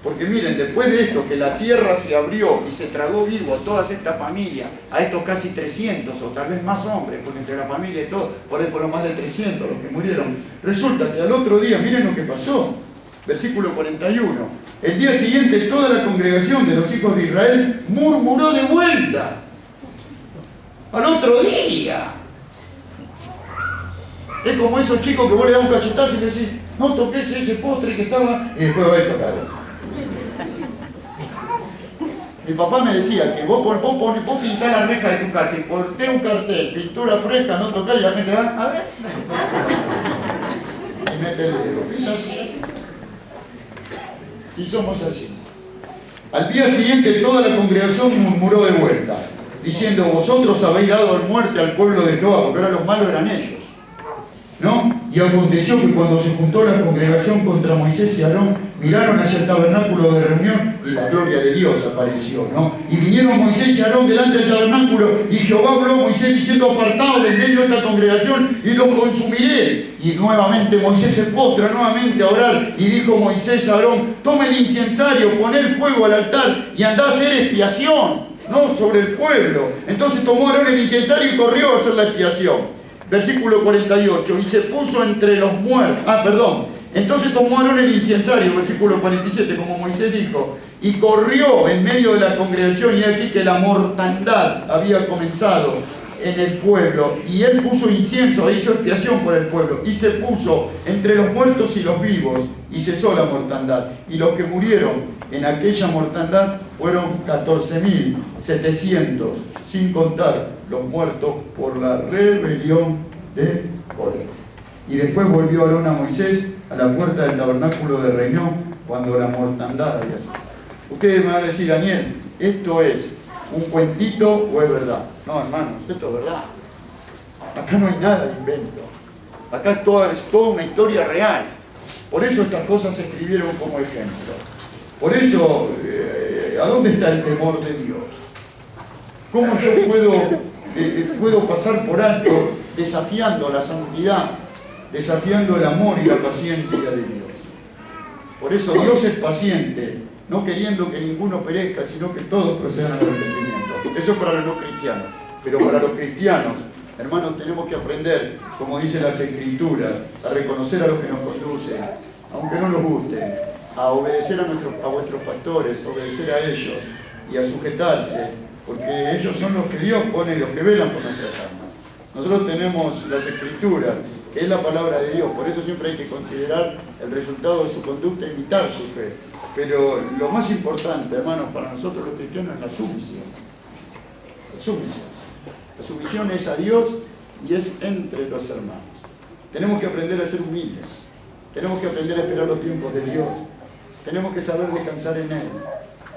Porque miren, después de esto, que la tierra se abrió y se tragó vivo a todas estas familias, a estos casi 300 o tal vez más hombres, porque entre la familia y todo, por ahí fueron más de 300 los que murieron, resulta que al otro día, miren lo que pasó, versículo 41, el día siguiente toda la congregación de los hijos de Israel murmuró de vuelta, al otro día. Es como esos chicos que vos le das un cachetazo y le decís: no toques ese postre que estaba, y después va a tocar. Mi papá me decía que vos pintás la reja de tu casa y porté un cartel, pintura fresca, no tocás, y la gente va: a ver. Y mete el dedo. Es así. Si somos así. Al día siguiente toda la congregación murmuró de vuelta, diciendo: vosotros habéis dado muerte al pueblo de Jehová, porque ahora los malos eran ellos, ¿no? Y aconteció que cuando se juntó la congregación contra Moisés y Aarón, miraron hacia el tabernáculo de reunión y la gloria de Dios apareció, ¿no? Y vinieron Moisés y Aarón delante del tabernáculo y Jehová habló a Moisés diciendo: apartaos del medio de esta congregación y los consumiré. Y nuevamente Moisés se postra nuevamente a orar y dijo Moisés a Aarón: toma el incensario, pon el fuego al altar y andá a hacer expiación, ¿no?, sobre el pueblo. Entonces tomó Aarón el incensario y corrió a hacer la expiación. Versículo 48, y se puso entre los muertos. Entonces tomó Aarón el incensario, versículo 47, como Moisés dijo, y corrió en medio de la congregación, y aquí que la mortandad había comenzado en el pueblo, y él puso incienso e hizo expiación por el pueblo, y se puso entre los muertos y los vivos, y cesó la mortandad. Y los que murieron en aquella mortandad fueron 14.700, sin contar los muertos por la rebelión de Coré. Y después volvió Aarón a Moisés a la puerta del tabernáculo de reunión cuando la mortandad había cesado. Ustedes me van a decir: Daniel, ¿esto es un cuentito o es verdad? No, hermanos, esto es verdad. Acá no hay nada de invento. Acá es toda una historia real. Por eso estas cosas se escribieron como ejemplo. Por eso, ¿a dónde está el temor de Dios? ¿Cómo yo puedo pasar por alto desafiando la santidad, desafiando el amor y la paciencia de Dios? Por eso Dios es paciente, no queriendo que ninguno perezca, sino que todos procedan al arrepentimiento. Eso es para los no cristianos. Pero para los cristianos, hermanos, tenemos que aprender, como dicen las Escrituras, a reconocer a los que nos conducen, aunque no nos guste, a obedecer a vuestros pastores, a obedecer a ellos y a sujetarse, porque ellos son los que Dios pone y los que velan por nuestras almas. Nosotros tenemos las Escrituras, que es la palabra de Dios, por eso siempre hay que considerar el resultado de su conducta e imitar su fe. Pero lo más importante, hermanos, para nosotros los cristianos es la sumisión. La sumisión. La sumisión es a Dios y es entre los hermanos. Tenemos que aprender a ser humildes. Tenemos que aprender a esperar los tiempos de Dios. Tenemos que saber descansar en Él.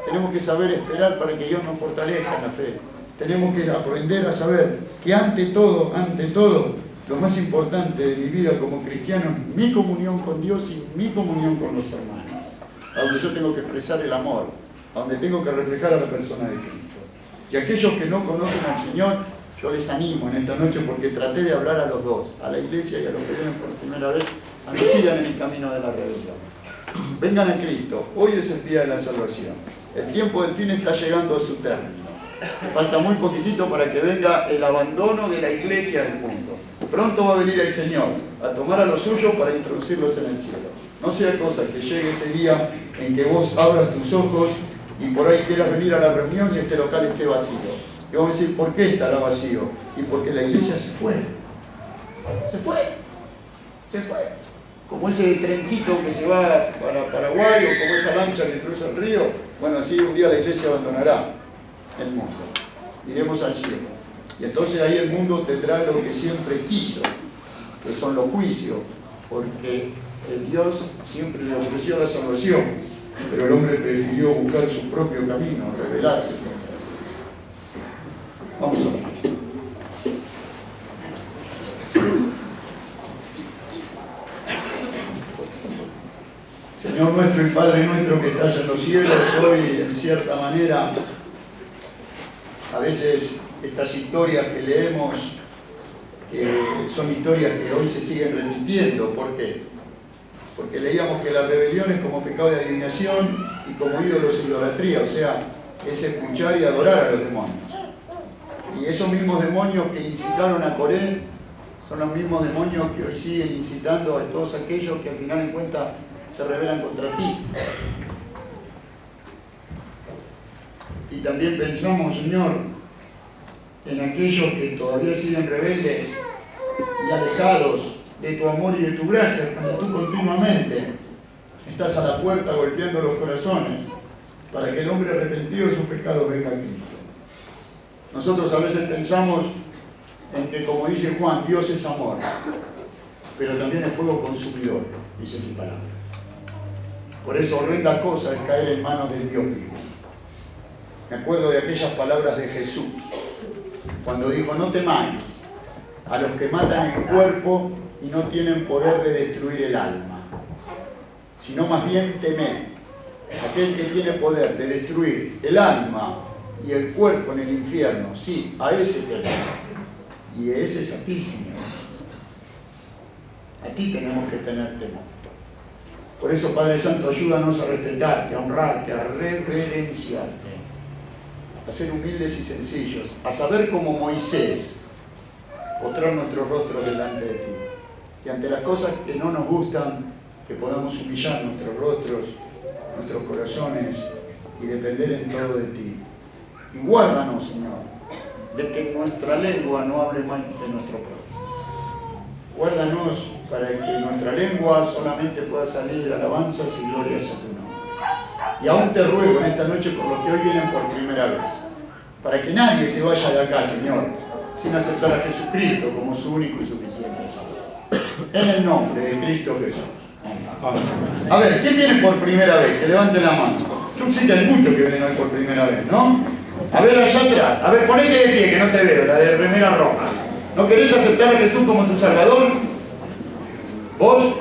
Tenemos que saber esperar para que Dios nos fortalezca en la fe. Tenemos que aprender a saber que ante todo, lo más importante de mi vida como cristiano es mi comunión con Dios y mi comunión con los hermanos. A donde yo tengo que expresar el amor, a donde tengo que reflejar a la persona de Cristo. Y aquellos que no conocen al Señor, yo les animo en esta noche, porque traté de hablar a los dos, a la iglesia y a los que vienen por primera vez, a no sigan en el camino de la rebelión. Vengan a Cristo, hoy es el día de la salvación. El tiempo del fin está llegando a su término. Falta muy poquitito para que venga el abandono de la iglesia del mundo. Pronto va a venir el Señor a tomar a los suyos para introducirlos en el cielo. No sea cosa que llegue ese día en que vos abras tus ojos y por ahí quieras venir a la reunión y este local esté vacío. Y vamos a decir: ¿por qué estará vacío? Y porque la iglesia se fue. Se fue. Como ese trencito que se va para Paraguay, o como esa lancha que cruza el río. Bueno, así un día la iglesia abandonará el mundo. Iremos al cielo. Y entonces ahí el mundo tendrá lo que siempre quiso, que son los juicios, porque el Dios siempre le ofreció la salvación, pero el hombre prefirió buscar su propio camino, rebelarse contra él. Vamos a ver. Señor nuestro y Padre nuestro que estás en los cielos, hoy en cierta manera, a veces estas historias que leemos, que son historias que hoy se siguen repitiendo. ¿Por qué? Porque leíamos que la rebelión es como pecado de adivinación y como ídolos e idolatría, o sea, es escuchar y adorar a los demonios. Y esos mismos demonios que incitaron a Coré son los mismos demonios que hoy siguen incitando a todos aquellos que al final en cuenta se rebelan contra ti. Y también pensamos, Señor, en aquellos que todavía siguen rebeldes y alejados de tu amor y de tu gracia, cuando tú continuamente estás a la puerta golpeando los corazones para que el hombre arrepentido de sus pecados venga a Cristo. Nosotros a veces pensamos en que, como dice Juan, Dios es amor, pero también es fuego consumidor, dice tu palabra. Por eso horrenda cosa es caer en manos del Dios vivo. Me acuerdo de aquellas palabras de Jesús, cuando dijo: no temáis a los que matan el cuerpo y no tienen poder de destruir el alma, sino más bien temer. Aquel que tiene poder de destruir el alma y el cuerpo en el infierno, sí, a ese temer. Y ese es a ti, Señor. A ti tenemos que tener temor. Por eso, Padre Santo, ayúdanos a respetarte, a honrarte, a reverenciarte, a ser humildes y sencillos, a saber como Moisés, postrar nuestros rostros delante de ti. Y ante las cosas que no nos gustan, que podamos humillar nuestros rostros, nuestros corazones y depender en todo de ti. Y guárdanos, Señor, de que nuestra lengua no hable mal de nuestro pueblo. Guárdanos para que nuestra lengua solamente pueda salir alabanzas y glorias a tu nombre. Y aún te ruego en esta noche por los que hoy vienen por primera vez, para que nadie se vaya de acá, Señor, sin aceptar a Jesucristo como su único y suficiente Salvador. En el nombre de Cristo Jesús. Amén. A ver, ¿quién viene por primera vez? Que levante la mano. Yo sé que hay muchos que vienen hoy por primera vez, ¿no? A ver, allá atrás. A ver, ponete de pie, que no te veo, la de remera roja. ¿No querés aceptar a Jesús como tu Salvador? ¿Vos?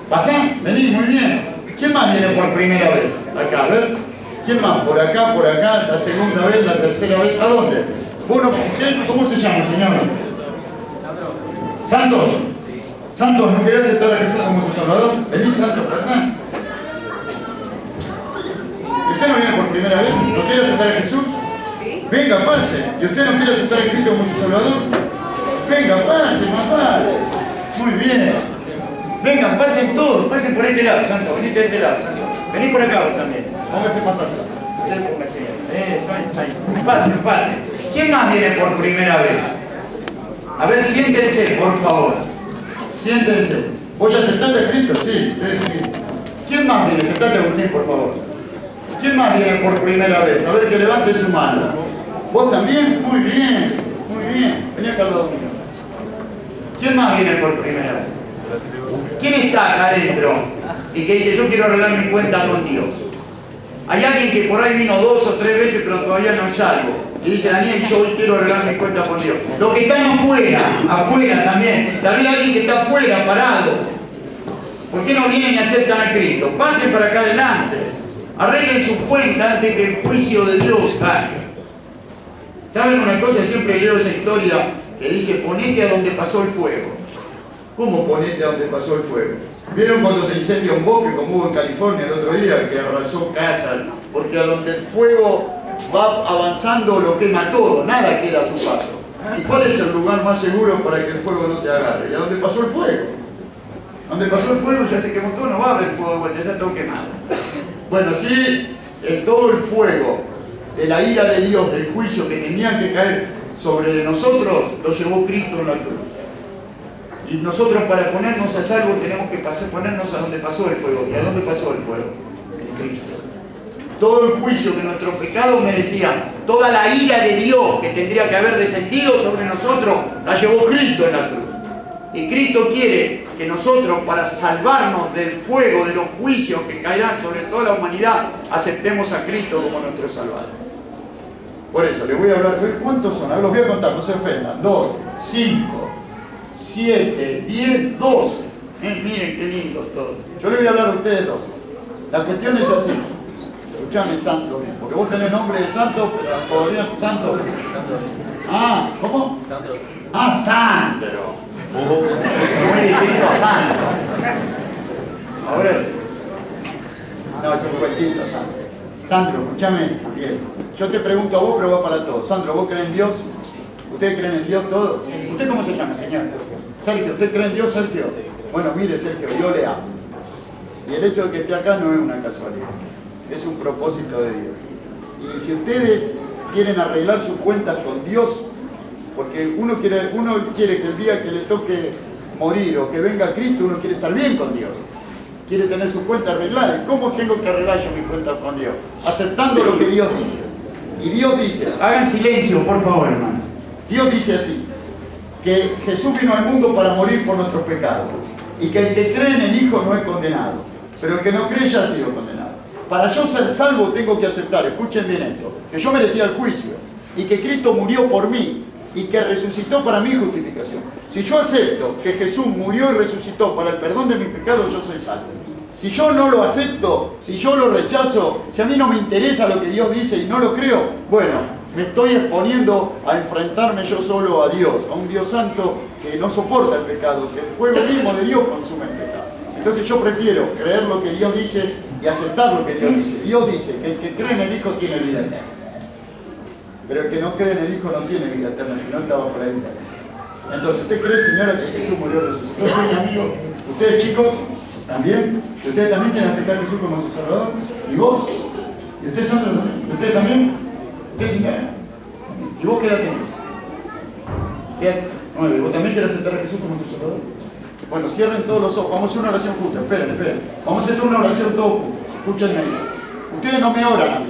¿Pasá? Venís, muy bien. ¿Quién más viene por primera vez? Acá, a ver. ¿Quién más? Por acá, la segunda vez, la tercera vez. ¿A dónde? Bueno, ¿cómo se llama, señor? Santos. Santos, ¿no querés aceptar a Jesús como su Salvador? Vení, Santos, pasá. ¿Usted no viene por primera vez? ¿No quiere aceptar a Jesús? Venga, pase. ¿Y usted no quiere aceptar a Cristo como su Salvador? Venga, pase, más vale. Muy bien. Vengan, pasen todos, pasen por este lado, Santo. Venite de este lado, Santo. Vení por acá vos también. Póngase más atrás. Usted póngase ahí. Eso, ahí. Pasen, pasen. ¿Quién más viene por primera vez? A ver, siéntense, por favor. Siéntense. ¿Vos ya aceptaste a Cristo? Sí, sí. ¿Quién más viene? Sentate, Agustín, por favor. ¿Quién más viene por primera vez? A ver, que levante su mano. ¿Vos también? Muy bien, muy bien. Vení acá al lado mío. ¿Quién más viene por primera vez? ¿Quién está acá adentro y que dice, yo quiero arreglar mi cuenta con Dios? Hay alguien que por ahí vino 2 o 3 veces, pero todavía no es salvo. Y dice, Daniel, yo hoy quiero arreglar mi cuenta con Dios. Los que están afuera también. Tal vez alguien que está afuera, parado. ¿Por qué no vienen y aceptan a Cristo? Pasen para acá adelante. Arreglen su cuenta antes que el juicio de Dios caiga. ¿Saben una cosa? Siempre leo esa historia que dice, ponete a donde pasó el fuego. ¿Cómo ponete a donde pasó el fuego? ¿Vieron cuando se incendia un bosque, como hubo en California el otro día, que arrasó casas? Porque a donde el fuego va avanzando lo quema todo, nada queda a su paso. ¿Y cuál es el lugar más seguro para que el fuego no te agarre? ¿Y a donde pasó el fuego? Donde pasó el fuego ya se quemó todo, no va a haber fuego de vuelta, ya está todo quemado. Bueno, sí, en todo el fuego de la ira de Dios, del juicio que tenía que caer sobre nosotros, lo llevó Cristo en la cruz. Y nosotros para ponernos a salvo tenemos que ponernos a donde pasó el fuego. ¿Y a dónde pasó el fuego? En Cristo. Todo el juicio que nuestro pecado merecía, toda la ira de Dios que tendría que haber descendido sobre nosotros, la llevó Cristo en la cruz. Y Cristo quiere que nosotros, para salvarnos del fuego, de los juicios que caerán sobre toda la humanidad, aceptemos a Cristo como nuestro Salvador. Por eso, les voy a hablar. ¿Cuántos son? A ver, los voy a contar, no se ofendan. 2, 5, 7, 10, 12. Miren qué lindos todos. Yo les voy a hablar a ustedes 12. La cuestión es así. Escuchame, santo, porque vos tenés nombre de santo, pero todavía santo. Ah, ¿cómo? Sandro. Ah, Sandro. Muy distinto a Sandro. Ahora sí. No, es un cuentito, Sandro. Sandro, escúchame bien. Yo te pregunto a vos, pero va para todos. Sandro, ¿vos crees en Dios? ¿Ustedes creen en Dios todos? ¿Usted cómo se llama, señor? Sergio, ¿usted cree en Dios, Sergio? Bueno, mire, Sergio, yo le amo. Y el hecho de que esté acá no es una casualidad. Es un propósito de Dios. Y si ustedes quieren arreglar sus cuentas con Dios, porque uno quiere que el día que le toque morir o que venga Cristo, uno quiere estar bien con Dios. Quiere tener su cuenta arreglada. ¿Cómo tengo que arreglar yo mi cuenta con Dios? Aceptando lo que Dios dice. Y Dios dice, hagan silencio, por favor, hermano. Dios dice así, que Jesús vino al mundo para morir por nuestros pecados. Y que el que cree en el Hijo no es condenado. Pero el que no cree ya ha sido condenado. Para yo ser salvo tengo que aceptar, escuchen bien esto, que yo merecía el juicio y que Cristo murió por mí y que resucitó para mi justificación. Si yo acepto que Jesús murió y resucitó para el perdón de mis pecados, yo soy salvo. Si yo no lo acepto, si yo lo rechazo, si a mí no me interesa lo que Dios dice y no lo creo, bueno, me estoy exponiendo a enfrentarme yo solo a Dios, a un Dios santo que no soporta el pecado, que el fuego mismo de Dios consume el pecado. Entonces yo prefiero creer lo que Dios dice y aceptar lo que Dios dice. Dios dice que el que cree en el Hijo tiene vida eterna. Pero el que no cree en el Hijo no tiene vida eterna, sino está bajo la ira. Entonces, ¿usted cree, señora, que Jesús murió y resucitó? ¿Usted, mi amigo? ¿Ustedes, chicos? ¿También? ¿Y ustedes también quieren aceptar a Jesús como su Salvador? ¿Y vos? ¿Y usted, Sandra? ¿Usted también? ¿Usted sin ganas? ¿Y vos qué edad tenés? ¿Qué edad? 9. ¿Vos también querés aceptar a Jesús como tu Salvador? Bueno, cierren todos los ojos. Vamos a hacer una oración juntos. Esperen. Vamos a hacer una oración todos juntos. Escúchenme ahí. Ustedes no me oran a mí.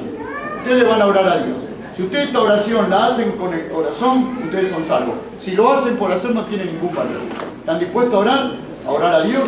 Ustedes le van a orar a Dios. Si ustedes esta oración la hacen con el corazón, ustedes son salvos. Si lo hacen por hacer, no tiene ningún valor. ¿Están dispuestos a orar? ¿A orar a Dios?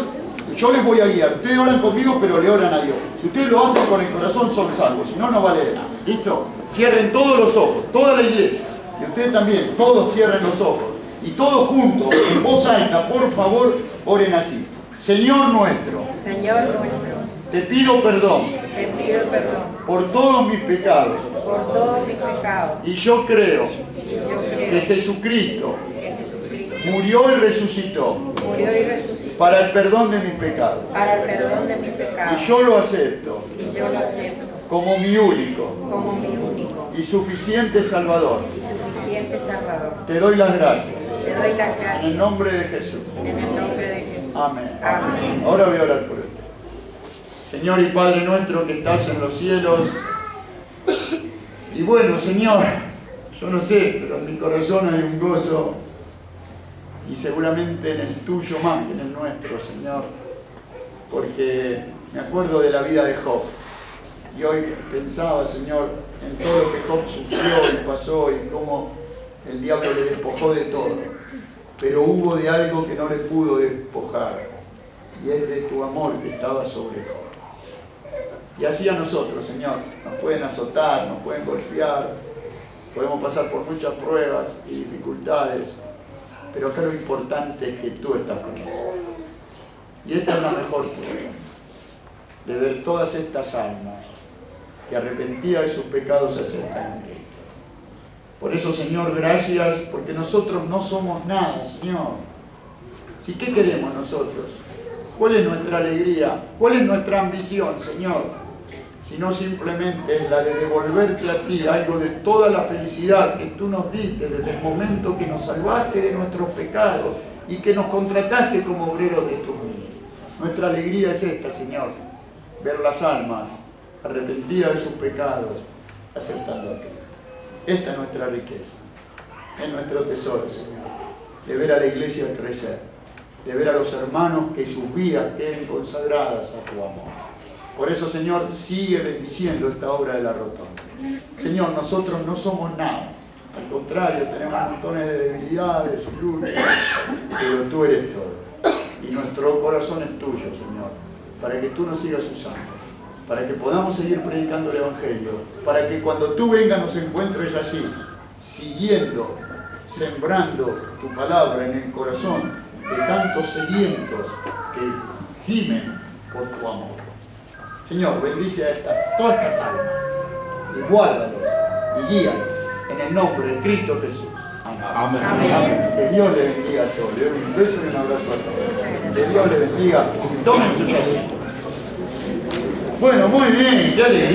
Yo les voy a guiar. Ustedes oran conmigo, pero le oran a Dios. Si ustedes lo hacen con el corazón, son salvos. Si no, no vale nada. ¿Listo? Cierren todos los ojos, toda la iglesia. Y ustedes también, todos cierren los ojos. Y todos juntos, en voz alta, por favor, oren así. Señor nuestro. Señor nuestro. Te pido perdón. Te pido perdón. Por todos mis pecados. Por todos mis pecados. Y yo creo Que que Jesucristo Jesucristo murió y resucitó murió y resucitó para el perdón de mis pecados. para el perdón de mis pecados. Y yo lo acepto Y yo lo acepto como mi único como mi único y suficiente Salvador. y suficiente Salvador. Te doy las gracias. Te doy las En gracias el nombre de Jesús. en el nombre de Jesús. Amén. Amén. Ahora voy a orar por esto. Señor y Padre nuestro que estás en los cielos. Y bueno, Señor, yo no sé, pero en mi corazón hay un gozo. Y seguramente en el tuyo más que en el nuestro, Señor. Porque me acuerdo de la vida de Job. Y hoy pensaba, Señor, en todo lo que Job sufrió y pasó y cómo el diablo le despojó de todo. Pero hubo de algo que no le pudo despojar. Y es de tu amor que estaba sobre Job. Y así a nosotros, Señor. Nos pueden azotar, nos pueden golpear. Podemos pasar por muchas pruebas y dificultades. Pero acá lo importante es que tú estás con nosotros. Y esta es la mejor prueba. De ver todas estas almas que arrepentidas de sus pecados se acercan a Cristo. Por eso, Señor, gracias, porque nosotros no somos nada, Señor. ¿Sí qué queremos nosotros? ¿Cuál es nuestra alegría? ¿Cuál es nuestra ambición, Señor? Sino simplemente es la de devolverte a ti algo de toda la felicidad que tú nos diste desde el momento que nos salvaste de nuestros pecados y que nos contrataste como obreros de tu reino. Nuestra alegría es esta, Señor, ver las almas arrepentidas de sus pecados, aceptando a Cristo. Esta es nuestra riqueza, es nuestro tesoro, Señor, de ver a la iglesia crecer, de ver a los hermanos que sus vidas queden consagradas a tu amor. Por eso, Señor, sigue bendiciendo esta obra de la rotonda. Señor, nosotros no somos nada, al contrario, tenemos montones de debilidades y luchas, pero tú eres todo. Y nuestro corazón es tuyo, Señor, para que tú nos sigas usando, para que podamos seguir predicando el Evangelio, para que cuando tú vengas nos encuentres allí, siguiendo, sembrando tu palabra en el corazón de tantos sedientos que gimen por tu amor. Señor, bendice a todas estas almas, y guárdalos y guíalos en el nombre de Cristo Jesús. Amén. Amén. Amén. Que Dios le bendiga a todos. Le doy un beso y un abrazo a todos. Que Dios le bendiga. Tomen sus asientos. Bueno, muy bien, qué alegría.